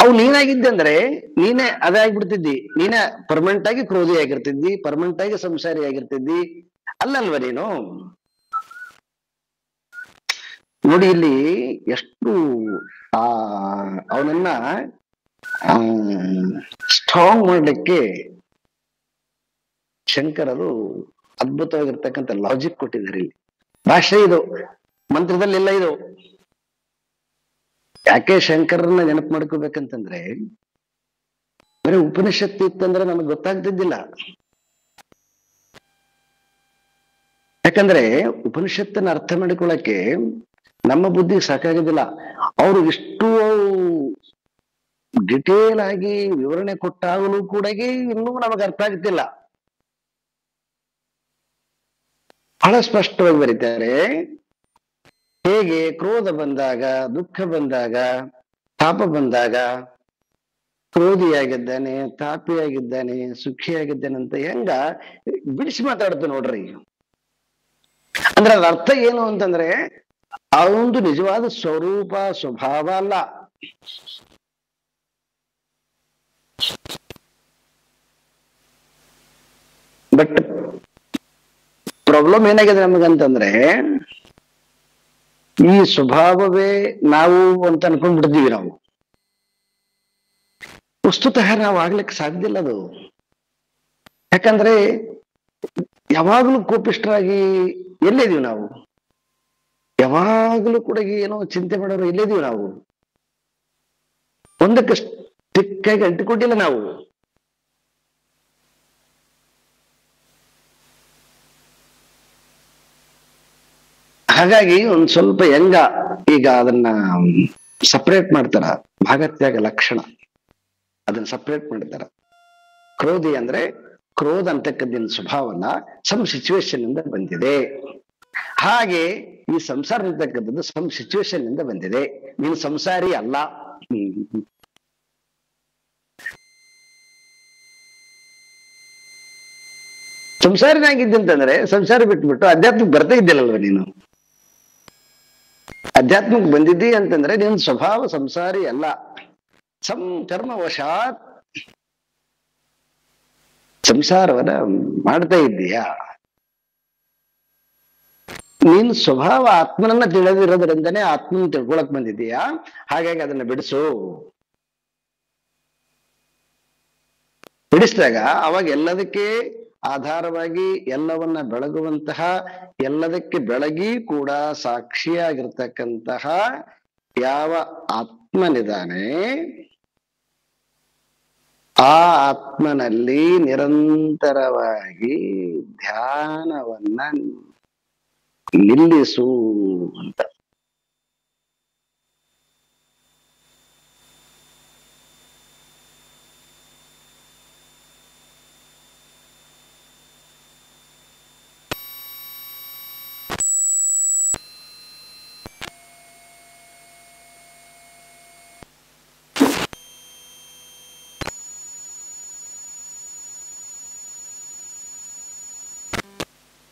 ಅವು ನೀನಾಗಿದ್ದೆ ಅಂದ್ರೆ ನೀನೇ ಅದೇ ಆಗ್ಬಿಡ್ತಿದ್ದಿ. ನೀನೇ ಪರ್ಮನೆಂಟ್ ಆಗಿ ಕ್ರೋಧಿ ಆಗಿರ್ತಿದ್ದಿ, ಪರ್ಮನೆಂಟ್ ಆಗಿ ಸಂಸಾರಿ ಆಗಿರ್ತಿದ್ದಿ, ಅಲ್ಲಲ್ವ ನೀನು? ನೋಡಿ ಇಲ್ಲಿ ಎಷ್ಟು ಅವನನ್ನ ಸ್ಟ್ರಾಂಗ್ ಮಾಡ್ಲಿಕ್ಕೆ ಶಂಕರರು ಅದ್ಭುತವಾಗಿರ್ತಕ್ಕಂಥ ಲಾಜಿಕ್ ಕೊಟ್ಟಿದ್ದಾರೆ. ಇಲ್ಲಿ ಭಾಷೆ ಇದು ಮಂತ್ರದಲ್ಲಿ ಇಲ್ಲ ಇದು. ಯಾಕೆ ಶಂಕರನ್ನ ನೆನಪು ಮಾಡ್ಕೋಬೇಕಂತಂದ್ರೆ ಬರೀ ಉಪನಿಷತ್ತು ಇತ್ತಂದ್ರೆ ನಮಗೆ ಗೊತ್ತಾಗ್ತಿದ್ದಿಲ್ಲ. ಯಾಕಂದ್ರೆ ಉಪನಿಷತ್ತನ್ನ ಅರ್ಥ ಮಾಡಿಕೊಳ್ಳಕ್ಕೆ ನಮ್ಮ ಬುದ್ಧಿ ಸಾಕಾಗೋದಿಲ್ಲ. ಅವರು ಇಷ್ಟು ಡಿಟೇಲ್ ಆಗಿ ವಿವರಣೆ ಕೊಟ್ಟಾಗಲೂ ಕೂಡ ಇನ್ನೂ ನಮಗೆ ಅರ್ಥ ಆಗ್ತಿಲ್ಲ. ಬಹಳ ಸ್ಪಷ್ಟವಾಗಿ ಬರೀತಾರೆ. ಹೇಗೆ ಕ್ರೋಧ ಬಂದಾಗ, ದುಃಖ ಬಂದಾಗ, ತಾಪ ಬಂದಾಗ ಕ್ರೋಧಿಯಾಗಿದ್ದಾನೆ, ತಾಪಿಯಾಗಿದ್ದಾನೆ, ಸುಖಿಯಾಗಿದ್ದಾನೆ ಅಂತ ಹೆಂಗ ಬಿಡಿಸಿ ಮಾತಾಡ್ತು ನೋಡ್ರಿ. ಅಂದ್ರೆ ಅದ್ರ ಅರ್ಥ ಏನು ಅಂತಂದ್ರೆ ಆ ಒಂದು ನಿಜವಾದ ಸ್ವರೂಪ ಸ್ವಭಾವ ಅಲ್ಲ. ಬಟ್ ಪ್ರಾಬ್ಲಮ್ ಏನಾಗಿದೆ ನಮಗಂತಂದ್ರೆ ಈ ಸ್ವಭಾವವೇ ನಾವು ಅಂತ ಅನ್ಕೊಂಡ್ಬಿಡ್ತೀವಿ ನಾವು. ವಸ್ತುತಃ ನಾವು ಆಗ್ಲಿಕ್ಕೆ ಸಾಧ್ಯ ಇಲ್ಲ ಅದು. ಯಾಕಂದ್ರೆ ಯಾವಾಗ್ಲೂ ಕೋಪಿಷ್ಠರಾಗಿ ಎಲ್ಲಿದೀವಿ ನಾವು? ಯಾವಾಗ್ಲೂ ಕೂಡ ಏನೋ ಚಿಂತೆ ಮಾಡೋರು ಎಲ್ಲಿದೀವಿ ನಾವು? ಒಂದಕ್ಕೆ ಸ್ಟಿಕ್ಕಾಗಿ ಅಂಟಿಕೊಂಡಿಲ್ಲ ನಾವು. ಹಾಗಾಗಿ ಒಂದ್ ಸ್ವಲ್ಪ ಹೆಂಗ ಈಗ ಅದನ್ನ ಸಪರೇಟ್ ಮಾಡ್ತಾರ, ಭಾಗತ್ಯಾಗ ಲಕ್ಷಣ ಅದನ್ನ ಸಪರೇಟ್ ಮಾಡ್ತಾರ. ಕ್ರೋಧಿ ಅಂದ್ರೆ ಕ್ರೋಧ ಅಂತಕ್ಕದ್ದಿನ ಸ್ವಭಾವನ ಸಮ್ ಸಿಚುವೇಶನ್ ಇಂದ ಬಂದಿದೆ. ಹಾಗೆ ಈ ಸಂಸಾರ ಅಂತಕ್ಕಂಥದ್ದು ಸಮ್ ಸಿಚುವೇಶನ್ ಇಂದ ಬಂದಿದೆ. ನೀನು ಸಂಸಾರಿ ಅಲ್ಲ. ಸಂಸಾರಿನಾಗಿದ್ದಂತಂದ್ರೆ ಸಂಸಾರ ಬಿಟ್ಬಿಟ್ಟು ಅಧ್ಯಾತ್ಮಕ್ಕೆ ಬರ್ತಾ ಇದ್ದಿಲ್ಲಲ್ವ ನೀನು? ಅಧ್ಯಾತ್ಮಕ್ಕೆ ಬಂದಿದ್ದಿ ಅಂತಂದ್ರೆ ನಿನ್ ಸ್ವಭಾವ ಸಂಸಾರಿ ಅಲ್ಲ. ಕರ್ಮವಶಾತ್ ಸಂಸಾರವನ್ನ ಮಾಡ್ತಾ ಇದ್ದೀಯಾ. ನೀನ್ ಸ್ವಭಾವ ಆತ್ಮನನ್ನ ತಿಳಿದಿರೋದ್ರಿಂದನೇ ಆತ್ಮನ ತಿಳ್ಕೊಳಕ್ ಬಂದಿದ್ದೀಯಾ. ಹಾಗಾಗಿ ಅದನ್ನ ಬಿಡಿಸು. ಬಿಡಿಸಿದಾಗ ಅವಾಗ ಎಲ್ಲದಕ್ಕೆ ಆಧಾರವಾಗಿ ಎಲ್ಲವನ್ನ ಬೆಳಗುವಂತಹ, ಎಲ್ಲದಕ್ಕೆ ಬೆಳಗಿ ಕೂಡ ಸಾಕ್ಷಿಯಾಗಿರ್ತಕ್ಕಂತಹ ಯಾವ ಆತ್ಮನಿದಾನೆ ಆ ಆತ್ಮನಲ್ಲಿ ನಿರಂತರವಾಗಿ ಧ್ಯಾನವನ್ನ ನಿಲ್ಲಿಸು ಅಂತ.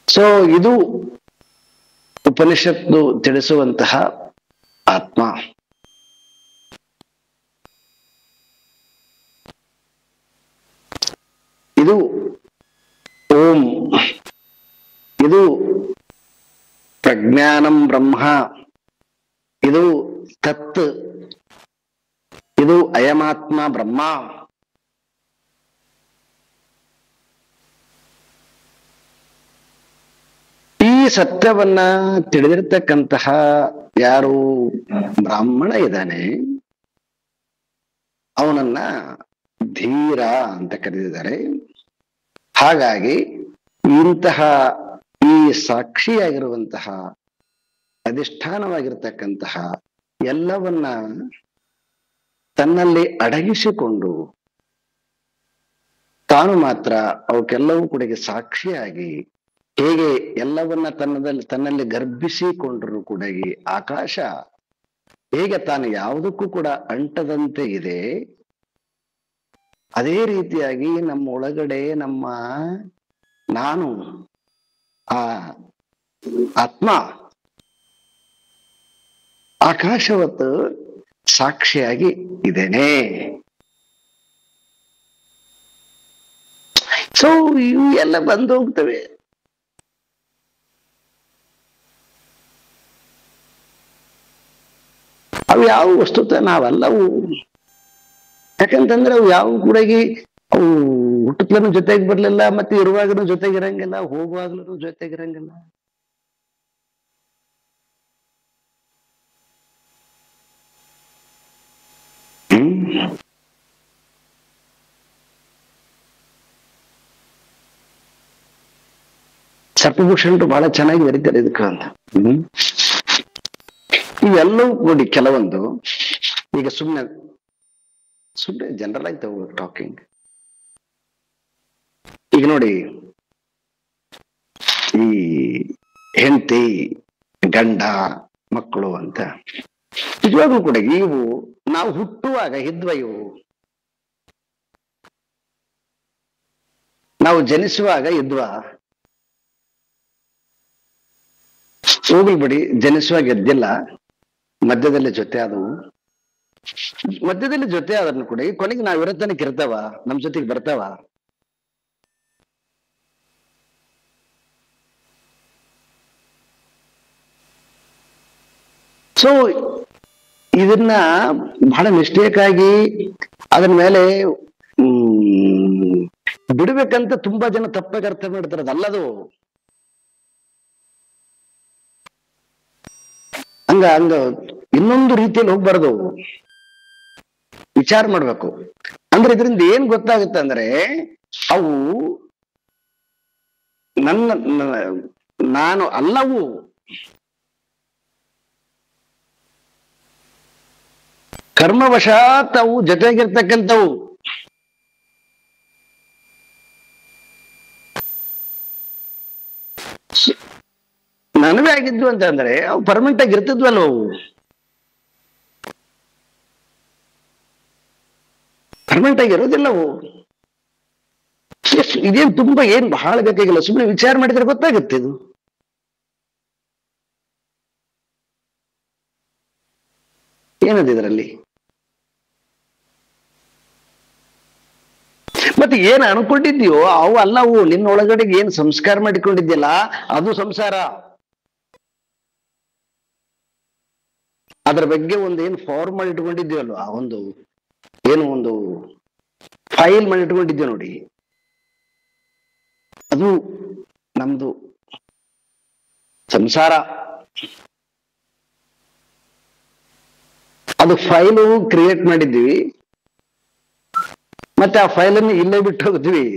ಸೊ ಇದು ಉಪನಿಷತ್ತು ತಿಳಿಸುವಂತಹ ಆತ್ಮ. ಇದು ಓಂ, ಇದು ಪ್ರಜ್ಞಾನಂ ಬ್ರಹ್ಮ, ಇದು ತತ್, ಇದು ಅಯಮಾತ್ಮ ಬ್ರಹ್ಮ. ಈ ಸತ್ಯವನ್ನ ತಿಳಿದಿರ್ತಕ್ಕಂತಹ ಯಾರು ಬ್ರಾಹ್ಮಣ ಇದ್ದಾನೆ ಅವನನ್ನ ಧೀರ ಅಂತ ಕರೆದಿದ್ದಾರೆ. ಹಾಗಾಗಿ ಇಂತಹ ಈ ಸಾಕ್ಷಿಯಾಗಿರುವಂತಹ ಅಧಿಷ್ಠಾನವಾಗಿರ್ತಕ್ಕಂತಹ ಎಲ್ಲವನ್ನ ತನ್ನಲ್ಲಿ ಅಡಗಿಸಿಕೊಂಡು ತಾನು ಮಾತ್ರ ಅವಕ್ಕೆಲ್ಲವೂ ಕೂಡ ಸಾಕ್ಷಿಯಾಗಿ, ಹೇಗೆ ಎಲ್ಲವನ್ನ ತನ್ನಲ್ಲಿ ಗರ್ಭಿಸಿಕೊಂಡ್ರು ಕೂಡ ಆಕಾಶ ಹೇಗೆ ತಾನು ಯಾವುದಕ್ಕೂ ಕೂಡ ಅಂಟದಂತೆ ಇದೆ, ಅದೇ ರೀತಿಯಾಗಿ ನಮ್ಮ ಒಳಗಡೆ ನಮ್ಮ ನಾನು ಆ ಆತ್ಮ ಆಕಾಶವತ್ತು ಸಾಕ್ಷಿಯಾಗಿ ಇದ್ದೇನೆ. ಸೊ ಇವು ಎಲ್ಲ ಬಂದು ಹೋಗ್ತವೆ. ಅವು ಯಾವ ವಸ್ತುತ ನಾವಲ್ಲವು. ಯಾಕಂತಂದ್ರೆ ಅವು ಯಾವ ಕೂಡ ಅವು ಹುಟ್ಟುತ್ತಲೂ ಜೊತೆಗೆ ಬರ್ಲಿಲ್ಲ, ಮತ್ತೆ ಇರುವಾಗಲೂ ಜೊತೆಗಿರಂಗಿಲ್ಲ, ಹೋಗುವಾಗ್ಲೂ ಜೊತೆಗಿರಂಗಿಲ್ಲ. ಸರ್ಪಭೂಷಣರು ಬಹಳ ಚೆನ್ನಾಗಿ ಬರೀತಾರೆ ಇದಕ್ಕೆ ಅಂತ. ಇವೆಲ್ಲವೂ ಕೂಡಿ ಕೆಲವೊಂದು ಈಗ ಸುಮ್ಮನೆ ಜನರಲ್ ಆಗಿ ತಗೋ ಟಾಕಿಂಗ್. ಈಗ ನೋಡಿ, ಈ ಹೆಂಡತಿ ಗಂಡ ಮಕ್ಕಳು ಅಂತ ನಿಜವಾಗ್ಲೂ ಕೂಡ ಇವು ನಾವು ಹುಟ್ಟುವಾಗ ಇದ್ವ, ಇವು ನಾವು ಜನಿಸುವಾಗ ಇದ್ವಾ? ಹೋಗ್ಲಿ ಬಿಡಿ, ಜನಿಸುವಾಗ ಎದ್ದಿಲ್ಲ, ಮಧ್ಯದಲ್ಲಿ ಜೊತೆ ಆದವು. ಮಧ್ಯದಲ್ಲಿ ಜೊತೆ ಆದ್ರೂ ಕೂಡ ಈ ಕೊನೆಗೆ ನಾವ್ ಇರತನಕ್ಕೆ ಇರ್ತಾವ, ನಮ್ ಜೊತೆಗೆ ಬರ್ತಾವ? ಸೊ ಇದನ್ನ ಬಹಳ ಮಿಸ್ಟೇಕ್ ಆಗಿ ಅದರ ಮೇಲೆ ಬಿಡ್ಬೇಕಂತ ತುಂಬಾ ಜನ ತಪ್ಪಾಗಿ ಅರ್ಥ ಮಾಡ್ತಾರೆ. ಅದಲ್ಲದು ಹಂಗ ಇನ್ನೊಂದು ರೀತಿಯಲ್ಲಿ ಹೋಗ್ಬಾರ್ದು, ವಿಚಾರ ಮಾಡ್ಬೇಕು. ಅಂದ್ರೆ ಇದರಿಂದ ಏನ್ ಗೊತ್ತಾಗುತ್ತೆ ಅಂದ್ರೆ, ಅವು ನಾನು ಅಲ್ಲವು ಕರ್ಮವಶಾತ್ ಅವು ಜೊತೆಗಿರ್ತಕ್ಕಂಥವು. ನನವೇ ಆಗಿದ್ವು ಅಂತ ಅಂದ್ರೆ ಅವು ಪರ್ಮನೆಂಟ್ ಆಗಿ ಇರ್ತಿದ್ವಲ್ಲ, ಅವು ಪರ್ಮನೆಂಟ್ ಆಗಿ ಇರೋದಿಲ್ಲ. ಅವು ಇದೇನ್ ತುಂಬಾ ಏನ್ ಬಹಳ ಬೇಕಾಗಿಲ್ಲ, ಸುಮ್ಮನೆ ವಿಚಾರ ಮಾಡಿದ್ರೆ ಗೊತ್ತಾಗುತ್ತೆ. ಇದು ಏನದು ಇದರಲ್ಲಿ? ಮತ್ತೆ ಏನ್ ಅನ್ಕೊಂಡಿದ್ಯೋ ಅವು ಅಲ್ಲವು. ನಿನ್ನ ಒಳಗಡೆಗೆ ಏನ್ ಸಂಸ್ಕಾರ ಮಾಡಿಕೊಂಡಿದ್ಯಲ್ಲ ಅದು ಸಂಸಾರ. ಅದ್ರ ಬಗ್ಗೆ ಒಂದೇನು ಫಾರ್ಮ್ ಮಾಡಿ ಇಟ್ಕೊಂಡಿದ್ಯವಲ್ವ, ಒಂದು ಒಂದು ಫೈಲ್ ಮಾಡಿ ಇಟ್ಕೊಂಡಿದ್ಯೋ ನೋಡಿ, ಅದು ನಮ್ದು ಸಂಸಾರ. ಅದು ಫೈಲು ಕ್ರಿಯೇಟ್ ಮಾಡಿದ್ವಿ, ಮತ್ತೆ ಆ ಫೈಲನ್ನು ಇಲ್ಲೇ ಬಿಟ್ಟು ಹೋಗ್ತೀವಿ.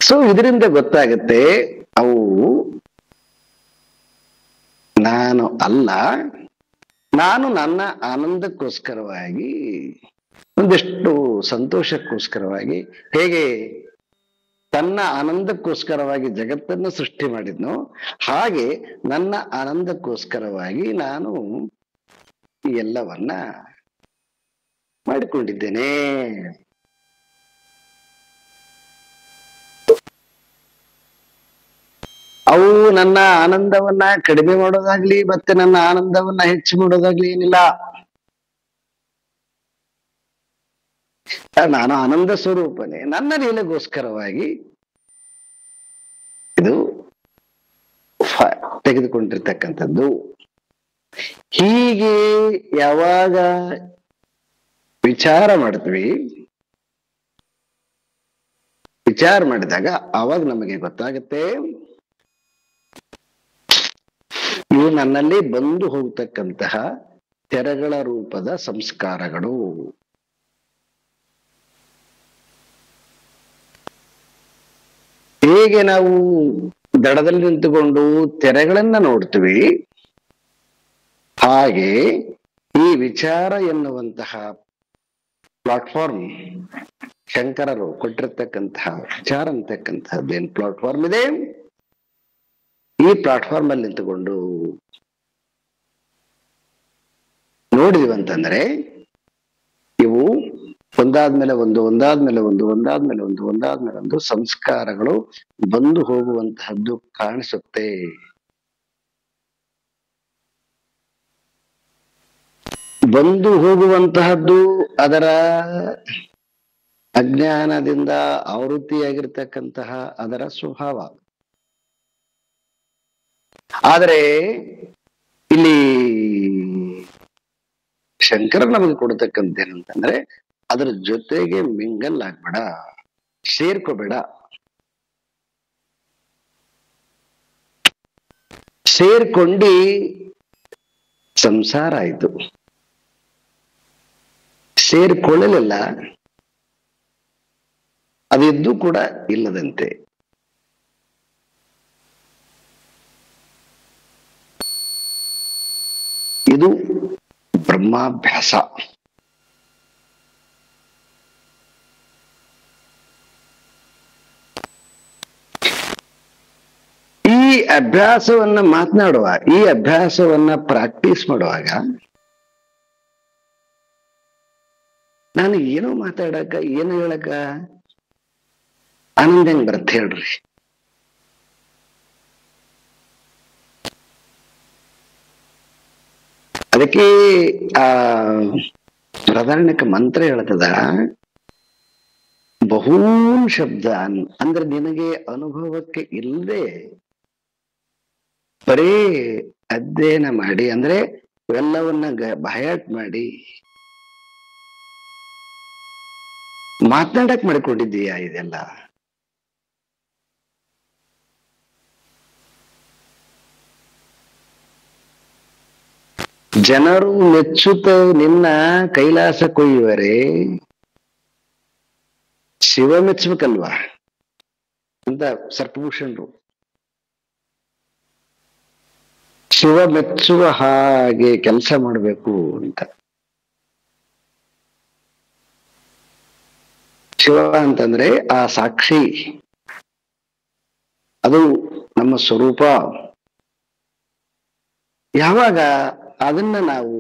ಸೊ ಇದರಿಂದ ಗೊತ್ತಾಗುತ್ತೆ ಅವು ನಾನು ಅಲ್ಲ. ನಾನು ನನ್ನ ಆನಂದಕ್ಕೋಸ್ಕರವಾಗಿ, ಒಂದಿಷ್ಟು ಸಂತೋಷಕ್ಕೋಸ್ಕರವಾಗಿ, ಹೇಗೆ ತನ್ನ ಆನಂದಕ್ಕೋಸ್ಕರವಾಗಿ ಜಗತ್ತನ್ನು ಸೃಷ್ಟಿ ಮಾಡಿದ್ನೋ ಹಾಗೆ ನನ್ನ ಆನಂದಕ್ಕೋಸ್ಕರವಾಗಿ ನಾನು ಈ ಎಲ್ಲವನ್ನ ಮಾಡಿಕೊಂಡಿದ್ದೇನೆ. ಅವು ನನ್ನ ಆನಂದವನ್ನ ಕಡಿಮೆ ಮಾಡೋದಾಗ್ಲಿ ಮತ್ತೆ ನನ್ನ ಆನಂದವನ್ನ ಹೆಚ್ಚು ಮಾಡೋದಾಗ್ಲಿ ಏನಿಲ್ಲ. ನಾನು ಆನಂದ ಸ್ವರೂಪನೇ, ನನ್ನ ಲೀಲೆಗೋಸ್ಕರವಾಗಿ ಇದು ತೆಗೆದುಕೊಂಡಿರ್ತಕ್ಕಂಥದ್ದು. ಹೀಗೆ ಯಾವಾಗ ವಿಚಾರ ಮಾಡ್ತೀವಿ, ವಿಚಾರ ಮಾಡಿದಾಗ ಆವಾಗ ನಮಗೆ ಗೊತ್ತಾಗುತ್ತೆ ಇವು ನನ್ನಲ್ಲಿ ಬಂದು ಹೋಗ್ತಕ್ಕಂತಹ ತೆರೆಗಳ ರೂಪದ ಸಂಸ್ಕಾರಗಳು. ಹೇಗೆ ನಾವು ದಡದಲ್ಲಿ ನಿಂತುಕೊಂಡು ತೆರೆಗಳನ್ನ ನೋಡ್ತೀವಿ, ಹಾಗೆ ಈ ವಿಚಾರ ಎನ್ನುವಂತಹ ಪ್ಲಾಟ್ಫಾರ್ಮ್, ಶಂಕರರು ಕೊಟ್ಟಿರ್ತಕ್ಕಂತಹ ವಿಚಾರ ಅಂತಕ್ಕಂತಹದ್ದು ಏನ್ ಪ್ಲಾಟ್ಫಾರ್ಮ್ ಇದೆ, ಈ ಪ್ಲಾಟ್ಫಾರ್ಮ್ ಅಲ್ಲಿ ನಿಂತುಕೊಂಡು ನೋಡಿದಿವಂತಂದ್ರೆ ಇವು ಒಂದಾದ್ಮೇಲೆ ಒಂದು ಒಂದಾದ್ಮೇಲೆ ಒಂದು ಒಂದಾದ್ಮೇಲೆ ಒಂದು ಒಂದಾದ್ಮೇಲೆ ಒಂದು ಸಂಸ್ಕಾರಗಳು ಬಂದು ಹೋಗುವಂತಹದ್ದು ಕಾಣಿಸುತ್ತೆ. ಬಂದು ಹೋಗುವಂತಹದ್ದು ಅದರ ಅಜ್ಞಾನದಿಂದ ಆವೃತ್ತಿಯಾಗಿರ್ತಕ್ಕಂತಹ ಅದರ ಸ್ವಭಾವ. ಆದರೆ ಇಲ್ಲಿ ಶಂಕರ ನಮಗೆ ಕೊಡತಕ್ಕಂತ ಏನಂತಂದ್ರೆ ಅದ್ರ ಜೊತೆಗೆ ಮಿಂಗಲ್ ಆಗ್ಬೇಡ, ಸೇರ್ಕೋಬೇಡ. ಸೇರ್ಕೊಂಡಿ ಸಂಸಾರ ಆಯ್ತು. ಸೇರ್ಕೊಳ್ಳಲಿಲ್ಲ, ಅದಿದ್ದು ಕೂಡ ಇಲ್ಲದಂತೆ. ಇದು ಬ್ರಹ್ಮಾಭ್ಯಾಸ. ಈ ಅಭ್ಯಾಸವನ್ನ ಮಾತನಾಡುವ, ಈ ಅಭ್ಯಾಸವನ್ನ ಪ್ರಾಕ್ಟೀಸ್ ಮಾಡುವಾಗ ನಾನು ಏನೋ ಮಾತಾಡಕ, ಏನು ಹೇಳಕ ಆನಂದ ಹೆಂಗ್ ಬರುತ್ತೆ ಹೇಳ್ರಿ. ಅದಕ್ಕೆ ಆ ಬೃಹದಾರಣ್ಯಕ ಮಂತ್ರ ಹೇಳ್ತದ, ಬಹೂನ್ ಶಬ್ದ ಅಂದ್ರೆ ನಿನಗೆ ಅನುಭವಕ್ಕೆ ಇಲ್ಲದೆ ಬರೀ ಅಧ್ಯಯನ ಮಾಡಿ, ಅಂದ್ರೆ ಇವೆಲ್ಲವನ್ನ ಬಯಾಟ್ ಮಾಡಿ ಮಾತನಾಡಕ್ ಮಾಡಿಕೊಂಡಿದ್ದೀಯಾ ಇದೆಲ್ಲ. ಜನರು ಮೆಚ್ಚುತ್ತ ನಿನ್ನ ಕೈಲಾಸ ಕೊಯ್ಯುವರೆ, ಶಿವ ಮೆಚ್ಚಬೇಕಲ್ವಾ ಅಂತ ಸರ್ಪಭೂಷಣರು. ಶಿವ ಮೆಚ್ಚುವ ಹಾಗೆ ಕೆಲಸ ಮಾಡಬೇಕು ಅಂತ. ಶಿವ ಅಂತಂದ್ರೆ ಆ ಸಾಕ್ಷಿ, ಅದು ನಮ್ಮ ಸ್ವರೂಪ. ಯಾವಾಗ ಅದನ್ನ ನಾವು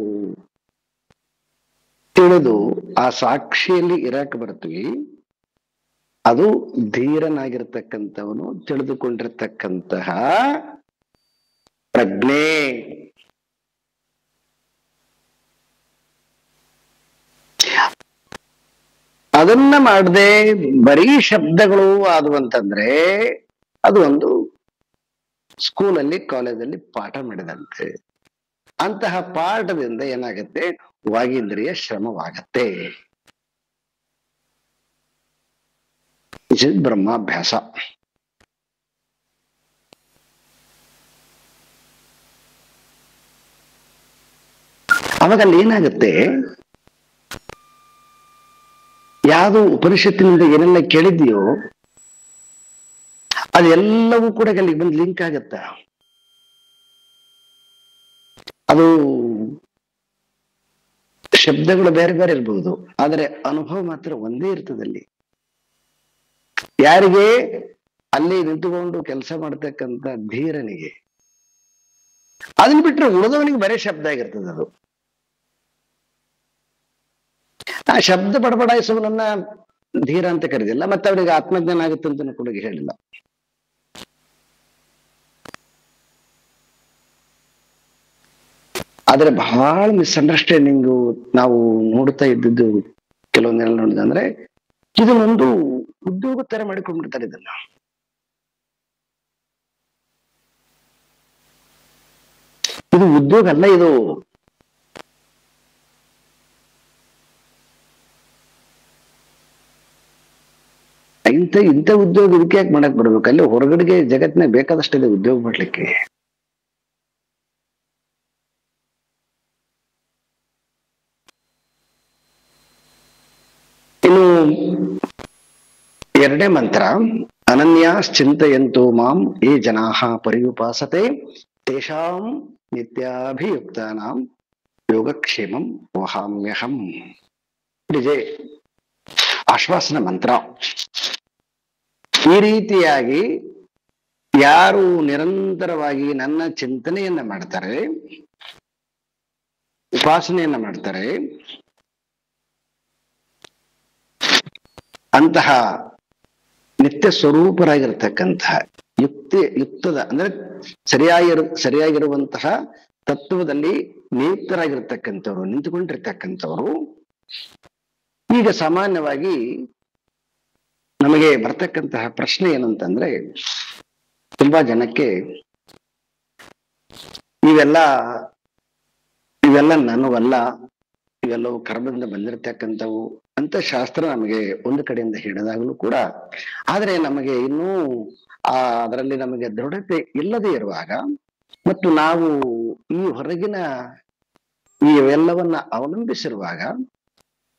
ತಿಳಿದು ಆ ಸಾಕ್ಷಿಯಲ್ಲಿ ಇರಕ್ಕೆ ಬರ್ತೀವಿ, ಅದು ಧೀರನಾಗಿರ್ತಕ್ಕಂಥವನು, ತಿಳಿದುಕೊಂಡಿರ್ತಕ್ಕಂತಹ ಪ್ರಜ್ಞೆ. ಅದನ್ನ ಮಾಡದೆ ಬರೀ ಶಬ್ದಗಳು ಆದವು ಅಂತಂದ್ರೆ ಅದು ಒಂದು ಸ್ಕೂಲಲ್ಲಿ ಕಾಲೇಜಲ್ಲಿ ಪಾಠ ಮಾಡಿದಂತೆ. ಅಂತಹ ಪಾಠದಿಂದ ಏನಾಗತ್ತೆ, ವಾಗೀಂದ್ರಿಯ ಶ್ರಮವಾಗತ್ತೆ. ಇದು ಬ್ರಹ್ಮಾಭ್ಯಾಸ. ಅವಾಗ ಅಲ್ಲಿ ಏನಾಗುತ್ತೆ, ಯಾವುದು ಉಪನಿಷತ್ತಿನಿಂದ ಏನೆಲ್ಲ ಕೇಳಿದ್ಯೋ ಅದೆಲ್ಲವೂ ಕೂಡ ಅಲ್ಲಿಗೆ ಬಂದು ಲಿಂಕ್ ಆಗತ್ತ. ಅದು ಶಬ್ದಗಳು ಬೇರೆ ಬೇರೆ ಇರ್ಬಹುದು, ಆದರೆ ಅನುಭವ ಮಾತ್ರ ಒಂದೇ ಇರ್ತದಲ್ಲಿ. ಯಾರಿಗೆ ಅಲ್ಲಿ ನಿಂತುಕೊಂಡು ಕೆಲಸ ಮಾಡ್ತಕ್ಕಂಥ ಧೀರನಿಗೆ, ಅದನ್ನ ಬಿಟ್ಟರೆ ಉಳಿದವನಿಗೆ ಬರೇ ಶಬ್ದ ಆಗಿರ್ತದೆ. ಅದು ಆ ಶಬ್ದ ಬಡಬಡಾಯಿಸುವನನ್ನ ಧೀರ ಅಂತ ಕರೆದಿಲ್ಲ, ಮತ್ತೆ ಅವನಿಗೆ ಆತ್ಮಜ್ಞಾನ ಆಗುತ್ತೆ ಅಂತ ಕೂಡ ಹೇಳಿಲ್ಲ. ಆದ್ರೆ ಬಹಳ ಮಿಸ್ಅಂಡರ್ಸ್ಟ್ಯಾಂಡಿಂಗು ನಾವು ನೋಡ್ತಾ ಇದ್ದಿದ್ದು ಕೆಲವೊಂದೆಲ್ಲ ನೋಡಿದಂದ್ರೆ, ಇದನ್ನೊಂದು ಉದ್ಯೋಗ ತರ ಮಾಡಿಕೊಂಡ್ಬಿಡ್ತಾರೆ. ಇದನ್ನ ಇದು ಉದ್ಯೋಗ ಅಲ್ಲ, ಇದು ಇಂಥ ಉದ್ಯೋಗ ಇದಕ್ಕೆ ಯಾಕೆ ಮಾಡಕ್ ಬರ್ಬೇಕು? ಅಲ್ಲಿ ಹೊರಗಡೆಗೆ ಜಗತ್ತಿನ ಬೇಕಾದಷ್ಟಿದೆ ಉದ್ಯೋಗ ಮಾಡ್ಲಿಕ್ಕೆ. ಇನ್ನು ಎರಡನೇ ಮಂತ್ರ, ಅನನ್ಯಾಶ್ಚಿಂತಯಂತು ಮಾಂ ಯೇ ಜನಾಃ ಪರ್ಯುಪಾಸತೆ ತೇಷಾಂ ನಿತ್ಯಾಭಿಯುಕ್ತಾನಾಂ ಯೋಗಕ್ಷೇಮಂ ವಹಾಮ್ಯಹಂ. ಇದೇ ಆಶ್ವಾಸನ ಮಂತ್ರ. ಈ ರೀತಿಯಾಗಿ ಯಾರು ನಿರಂತರವಾಗಿ ನನ್ನ ಚಿಂತನೆಯನ್ನ ಮಾಡ್ತಾರೆ, ಉಪಾಸನೆಯನ್ನ ಮಾಡ್ತಾರೆ, ಅಂತಹ ನಿತ್ಯ ಸ್ವರೂಪರಾಗಿರ್ತಕ್ಕಂತಹ ಯುಕ್ತದ ಅಂದ್ರೆ ಸರಿಯಾಗಿರುವಂತಹ ತತ್ವದಲ್ಲಿ ನಿಯುಕ್ತರಾಗಿರ್ತಕ್ಕಂಥವ್ರು, ನಿಂತುಕೊಂಡಿರ್ತಕ್ಕಂಥವ್ರು. ಈಗ ಸಾಮಾನ್ಯವಾಗಿ ನಮಗೆ ಬರ್ತಕ್ಕಂತಹ ಪ್ರಶ್ನೆ ಏನಂತಂದ್ರೆ, ತುಂಬಾ ಜನಕ್ಕೆ ಇವೆಲ್ಲ ನನಗಲ್ಲ, ಇವೆಲ್ಲವೂ ಕರ್ಮದಿಂದ ಬಂದಿರತಕ್ಕಂಥವು ಅಂತ ಶಾಸ್ತ್ರ ನಮಗೆ ಒಂದು ಕಡೆಯಿಂದ ಹೇಳಿದಾಗಲೂ ಕೂಡ, ಆದ್ರೆ ನಮಗೆ ಇನ್ನೂ ಅದರಲ್ಲಿ ನಮಗೆ ದೃಢತೆ ಇಲ್ಲದೆ ಇರುವಾಗ ಮತ್ತು ನಾವು ಈ ಹೊರಗಿನ ಈ ಎಲ್ಲವನ್ನ ಅವಲಂಬಿಸಿರುವಾಗ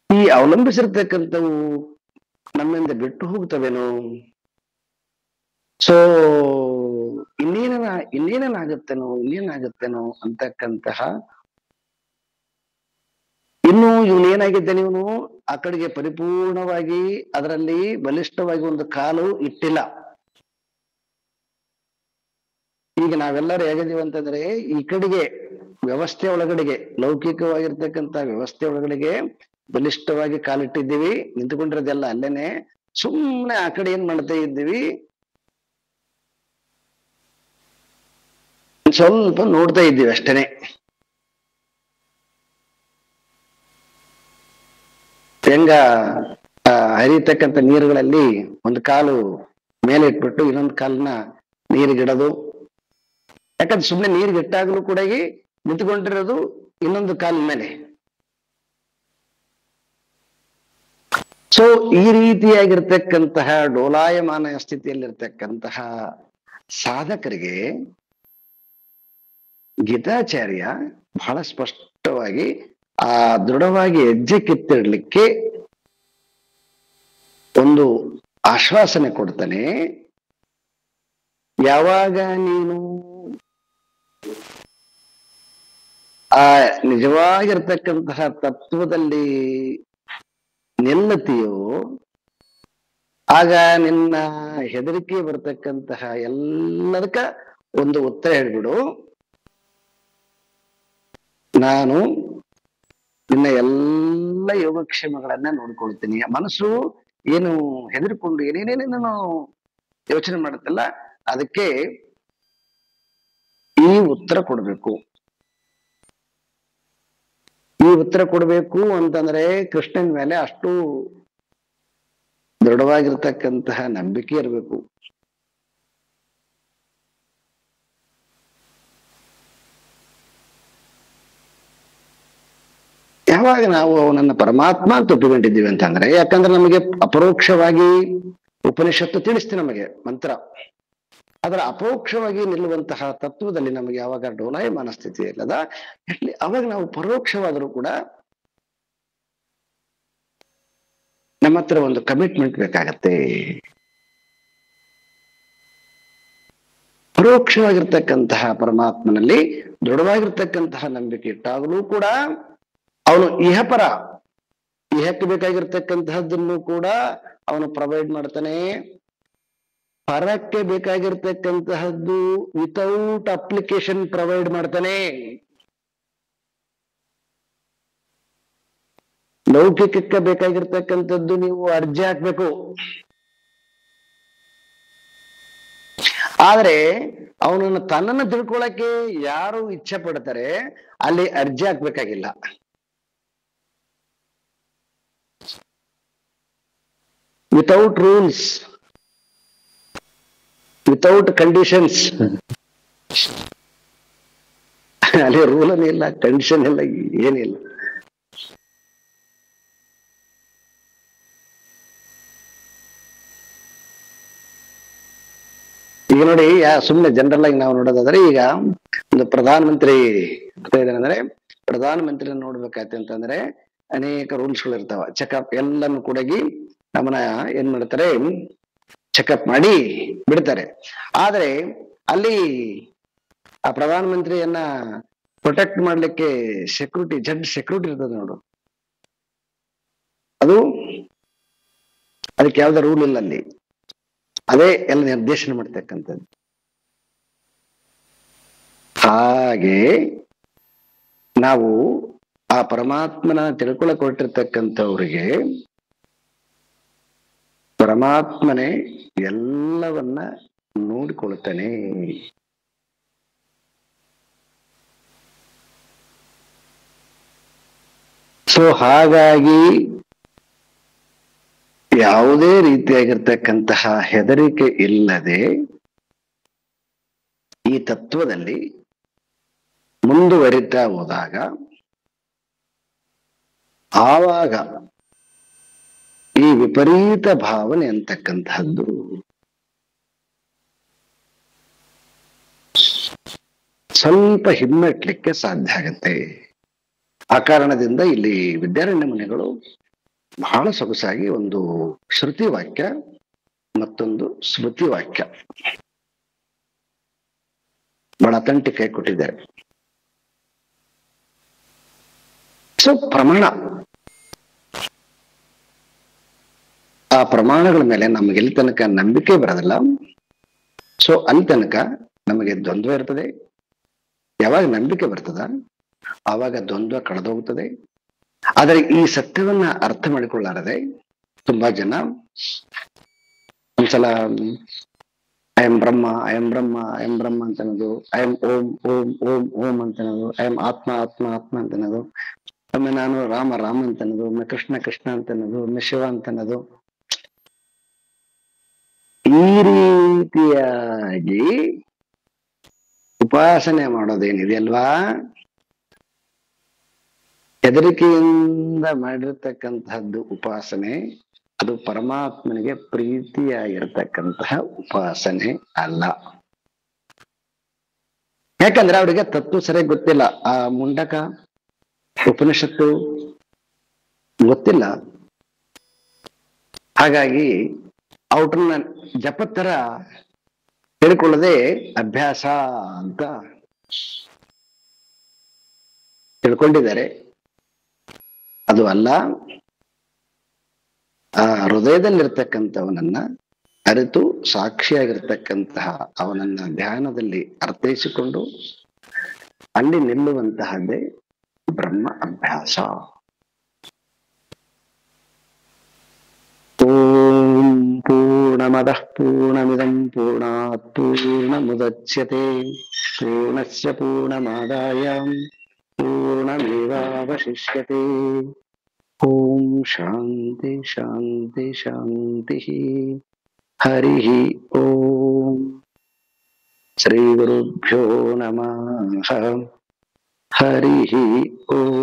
ಈ ಅವಲಂಬಿಸಿರ್ತಕ್ಕಂಥವು ನಮ್ಮಿಂದ ಬಿಟ್ಟು ಹೋಗ್ತವೇನೋ, ಸೊ ಇನ್ನೇನಾಗುತ್ತೇನೋ ಅಂತಕ್ಕಂತಹ, ಇನ್ನು ಇವನೇನಾಗಿದ್ದಾನೆ, ಇವನು ಆ ಕಡೆಗೆ ಪರಿಪೂರ್ಣವಾಗಿ ಅದರಲ್ಲಿ ಬಲಿಷ್ಠವಾಗಿ ಒಂದು ಕಾಲು ಇಟ್ಟಿಲ್ಲ. ಈಗ ನಾವೆಲ್ಲರೂ ಹೇಗಿದ್ದೀವಿ ಅಂತಂದ್ರೆ ಈ ಕಡೆಗೆ ವ್ಯವಸ್ಥೆ ಒಳಗಡೆಗೆ, ಲೌಕಿಕವಾಗಿರ್ತಕ್ಕಂಥ ವ್ಯವಸ್ಥೆ ಒಳಗಡೆಗೆ ಬಲಿಷ್ಠವಾಗಿ ಕಾಲಿಟ್ಟಿದ್ದೀವಿ, ನಿಂತುಕೊಂಡಿರೋದೆಲ್ಲ ಅಲ್ಲೇನೆ. ಸುಮ್ಮನೆ ಆ ಕಡೆ ಏನ್ ಮಾಡ್ತಾ ಇದ್ದೀವಿ, ಸ್ವಲ್ಪ ನೋಡ್ತಾ ಇದ್ದೀವಿ ಅಷ್ಟೇನೆ. ಹೆಂಗ ಹರಿತಕ್ಕಂಥ ನೀರುಗಳಲ್ಲಿ ಒಂದು ಕಾಲು ಮೇಲೆ ಇಟ್ಬಿಟ್ಟು ಇನ್ನೊಂದು ಕಾಲನ್ನ ನೀರಿಗಿಡೋದು, ಯಾಕಂದ್ರೆ ಸುಮ್ಮನೆ ನೀರಿಗೆ ಇಟ್ಟಾಗಲೂ ಕೂಡ ನಿಂತ್ಕೊಂಡಿರೋದು ಇನ್ನೊಂದು ಕಾಲಿನ ಮೇಲೆ. ಸೊ ಈ ರೀತಿಯಾಗಿರ್ತಕ್ಕಂತಹ ಡೋಲಾಯಮಾನ ಸ್ಥಿತಿಯಲ್ಲಿರ್ತಕ್ಕಂತಹ ಸಾಧಕರಿಗೆ ಗೀತಾಚಾರ್ಯ ಬಹಳ ಸ್ಪಷ್ಟವಾಗಿ ಆ ದೃಢವಾಗಿ ಹೆಜ್ಜೆ ಕಿತ್ತಿಡ್ಲಿಕ್ಕೆ ಒಂದು ಆಶ್ವಾಸನೆ ಕೊಡ್ತಾನೆ. ಯಾವಾಗ ನೀನು ಆ ನಿಜವಾಗಿರ್ತಕ್ಕಂತಹ ತತ್ವದಲ್ಲಿ ನಿಲ್ಲುತ್ತೀಯೋ, ಆಗ ನಿನ್ನ ಹೆದರಿಕೆ ಬರ್ತಕ್ಕಂತಹ ಎಲ್ಲದಕ್ಕ ಒಂದು ಉತ್ತರ ಹೇಳ್ಬಿಡು, ನಾನು ನಿನ್ನ ಎಲ್ಲ ಯೋಗಕ್ಷೇಮಗಳನ್ನ ನೋಡ್ಕೊಳ್ತೀನಿ. ಮನಸ್ಸು ಏನು ಹೆದರ್ಕೊಂಡು ಏನೇನೇನೇನು ಯೋಚನೆ ಮಾಡುತ್ತಲ್ಲ, ಅದಕ್ಕೆ ಈ ಉತ್ತರ ಕೊಡ್ಬೇಕು. ಈ ಉತ್ತರ ಕೊಡ್ಬೇಕು ಅಂತಂದ್ರೆ ಕೃಷ್ಣನ ಮೇಲೆ ಅಷ್ಟು ದೃಢವಾಗಿರ್ತಕ್ಕಂತಹ ನಂಬಿಕೆ ಇರಬೇಕು. ಯಾವಾಗ ನಾವು ಅವನನ್ನ ಪರಮಾತ್ಮ ಅಂತ ಒಪ್ಪಿಕೊಂಡಿದ್ದೀವಿ ಅಂತಂದ್ರೆ, ಯಾಕಂದ್ರೆ ನಮಗೆ ಅಪರೋಕ್ಷವಾಗಿ ಉಪನಿಷತ್ತು ತಿಳಿಸ್ತೀವಿ ನಮಗೆ ಮಂತ್ರ, ಅದರ ಅಪರೋಕ್ಷವಾಗಿ ನಿಲ್ಲುವಂತಹ ತತ್ವದಲ್ಲಿ ನಮಗೆ ಯಾವಾಗ ಡೋಲಾಯಮಾನ ಸ್ಥಿತಿ ಇಲ್ಲದ, ಅವಾಗ ನಾವು ಪರೋಕ್ಷವಾದರೂ ಕೂಡ ನಮ್ಮ ಹತ್ರ ಒಂದು ಕಮಿಟ್ಮೆಂಟ್ ಬೇಕಾಗತ್ತೆ. ಪರೋಕ್ಷವಾಗಿರ್ತಕ್ಕಂತಹ ಪರಮಾತ್ಮನಲ್ಲಿ ದೃಢವಾಗಿರ್ತಕ್ಕಂತಹ ನಂಬಿಕೆ ಇಟ್ಟಾಗಲೂ ಕೂಡ ಅವನು ಇಹಕ್ಕೆ ಬೇಕಾಗಿರ್ತಕ್ಕಂತಹದ್ದನ್ನು ಕೂಡ ಅವನು ಪ್ರೊವೈಡ್ ಮಾಡ್ತಾನೆ. ಪರಕ್ಕೆ ಬೇಕಾಗಿರ್ತಕ್ಕಂತಹದ್ದು ವಿತೌಟ್ ಅಪ್ಲಿಕೇಶನ್ ಪ್ರೊವೈಡ್ ಮಾಡ್ತಾನೆ. ಲೌಕಿಕಕ್ಕೆ ಬೇಕಾಗಿರ್ತಕ್ಕಂಥದ್ದು ನೀವು ಅರ್ಜಿ ಹಾಕ್ಬೇಕು, ಆದ್ರೆ ಅವನನ್ನು ತನ್ನನ್ನು ತಿಳ್ಕೊಳಕ್ಕೆ ಯಾರು ಇಚ್ಛೆ ಪಡ್ತಾರೆ ಅಲ್ಲಿ ಅರ್ಜಿ ಹಾಕ್ಬೇಕಾಗಿಲ್ಲ. ವಿತೌಟ್ ರೂಲ್ಸ್, ವಿತೌಟ್ ಕಂಡೀಷನ್ಸ್, ಅಲ್ಲಿ ರೂಲ್ ಇಲ್ಲ, ಕಂಡೀಷನ್ ಇಲ್ಲ, ಏನಿಲ್ಲ. ಈಗ ನೋಡಿ, ಸುಮ್ಮನೆ ಜನರಲ್ ಆಗಿ ನಾವು ನೋಡೋದಾದ್ರೆ, ಈಗ ಒಂದು ಪ್ರಧಾನ ಮಂತ್ರಿ ಅಂದ್ರೆ ಪ್ರಧಾನ ಮಂತ್ರಿ ನೋಡ್ಬೇಕಾಯ್ತು ಅಂತಂದ್ರೆ ಅನೇಕ ರೂಲ್ಸ್ಗಳು ಇರ್ತಾವ. ಚೆಕಪ್ ಎಲ್ಲಾನು ಕೂಡ ನಮ್ಮನ್ನ ಏನ್ ಮಾಡ್ತಾರೆ, ಚೆಕಪ್ ಮಾಡಿ ಬಿಡ್ತಾರೆ. ಆದ್ರೆ ಅಲ್ಲಿ ಆ ಪ್ರಧಾನ ಮಂತ್ರಿಯನ್ನ ಪ್ರೊಟೆಕ್ಟ್ ಮಾಡ್ಲಿಕ್ಕೆ ಸೆಕ್ಯೂರಿಟಿ, ಜಡ್ಜ್ ಸೆಕ್ಯೂರಿಟಿ ಇರ್ತದೆ ನೋಡು, ಅದಕ್ಕೆ ಯಾವ್ದೇ ರೂಲ್ ಇಲ್ಲ ಅಲ್ಲಿ, ಅದೇ ಎಲ್ಲ ನಿರ್ದೇಶನ ಮಾಡ್ತಕ್ಕಂಥದ್ದು. ಹಾಗೆ ನಾವು ಆ ಪರಮಾತ್ಮನ ತಿಳ್ಕೊಳಕ್ ಹೊರಟಿರ್ತಕ್ಕಂಥವ್ರಿಗೆ ಪರಮಾತ್ಮನೇ ಎಲ್ಲವನ್ನ ನೋಡಿಕೊಳ್ತಾನೆ. ಸೊ ಹಾಗಾಗಿ ಯಾವುದೇ ರೀತಿಯಾಗಿರ್ತಕ್ಕಂತಹ ಹೆದರಿಕೆ ಇಲ್ಲದೆ ಈ ತತ್ವದಲ್ಲಿ ಮುಂದುವರಿತಾ ಹೋದಾಗ ಆವಾಗ ಈ ವಿಪರೀತ ಭಾವನೆ ಅಂತಕ್ಕಂತಹದ್ದು ಸ್ವಲ್ಪ ಹಿಮ್ಮೆಟ್ಲಿಕ್ಕೆ ಸಾಧ್ಯ ಆಗತ್ತೆ. ಆ ಕಾರಣದಿಂದ ಇಲ್ಲಿ ವಿದ್ಯಾರಣ್ಯ ಮುನಿಗಳು ಬಹಳ ಸೊಗಸಾಗಿ ಒಂದು ಶ್ರುತಿ ವಾಕ್ಯ ಮತ್ತೊಂದು ಸ್ಮೃತಿ ವಾಕ್ಯ ಬಹಳ ಅಥೆಂಟಿಕ್ ಆಗಿ ಕೊಟ್ಟಿದ್ದಾರೆ. ಸೊ ಪ್ರಮಾಣ, ಆ ಪ್ರಮಾಣಗಳ ಮೇಲೆ ನಮಗೆ ಎಲ್ಲಿ ತನಕ ನಂಬಿಕೆ ಬರೋದಿಲ್ಲ, ಸೊ ಅಲ್ಲಿ ತನಕ ನಮಗೆ ದ್ವಂದ್ವ ಇರ್ತದೆ. ಯಾವಾಗ ನಂಬಿಕೆ ಬರ್ತದ ಆವಾಗ ದ್ವಂದ್ವ ಕಳೆದೋಗ್ತದೆ. ಆದರೆ ಈ ಸತ್ಯವನ್ನ ಅರ್ಥ ಮಾಡಿಕೊಳ್ಳಾರದೆ ತುಂಬಾ ಜನ ಒಂದ್ಸಲ I am Brahma, I am Brahma, I am Brahma ಅಂತನೋದು, ಐ ಎಂ ಓಂ ಓಂ ಓಂ ಓಂ ಅಂತನೋದು, ಐ ಎಂ ಆತ್ಮ ಆತ್ಮ ಆತ್ಮ ಅಂತನೋದು, ಒಮ್ಮೆ ನಾನು ರಾಮ ರಾಮ ಅಂತನೋದು, ಒಮ್ಮೆ ಕೃಷ್ಣ ಕೃಷ್ಣ ಅಂತನೋದು, ಒಮ್ಮೆ ಶಿವ ಅಂತನೋದು. ಈ ರೀತಿಯಾಗಿ ಉಪಾಸನೆ ಮಾಡೋದೇನಿದೆಯಲ್ವಾ, ಹೆದರಿಕೆಯಿಂದ ಮಾಡಿರ್ತಕ್ಕಂತಹದ್ದು ಉಪಾಸನೆ, ಅದು ಪರಮಾತ್ಮನಿಗೆ ಪ್ರೀತಿಯಾಗಿರ್ತಕ್ಕಂತಹ ಉಪಾಸನೆ ಅಲ್ಲ. ಯಾಕಂದ್ರೆ ಅವರಿಗೆ ತತ್ವ ಸರಿಯಾಗಿ ಗೊತ್ತಿಲ್ಲ, ಆ ಮುಂಡಕ ಉಪನಿಷತ್ತು ಗೊತ್ತಿಲ್ಲ. ಹಾಗಾಗಿ ಔಟ್ರನ್ನ ಜಪತ್ತರ ತಿಳ್ಕೊಳ್ಳದೆ ಅಭ್ಯಾಸ ಅಂತ ತಿಳ್ಕೊಂಡಿದ್ದಾರೆ. ಅದು ಅಲ್ಲ, ಆ ಹೃದಯದಲ್ಲಿರ್ತಕ್ಕಂಥವನನ್ನ ಅರಿತು ಸಾಕ್ಷಿಯಾಗಿರ್ತಕ್ಕಂತಹ ಅವನನ್ನ ಧ್ಯಾನದಲ್ಲಿ ಅರ್ಥೈಸಿಕೊಂಡು ಅಲ್ಲಿ ನಿಲ್ಲುವಂತಹದ್ದೇ ಬ್ರಹ್ಮ ಅಭ್ಯಾಸ. ಓಂ ಪೂರ್ಣಮದಃ ಪೂರ್ಣಮಿದಂ ಪೂರ್ಣಾತ್ ಪೂರ್ಣಮುದಚ್ಯತೆ ಪೂರ್ಣಸ್ಯ ಪೂರ್ಣಮಾದಾಯ ಪೂರ್ಣಮೇವಾವಶಿಷ್ಯತೆ. ಓಂ ಶಾಂತಿ ಶಾಂತಿ ಶಾಂತಿ. ಹರಿ ಓಂ. ಶ್ರೀ ಗುರುಭ್ಯೋ ನಮಃ. ಹರಿ ಓಂ.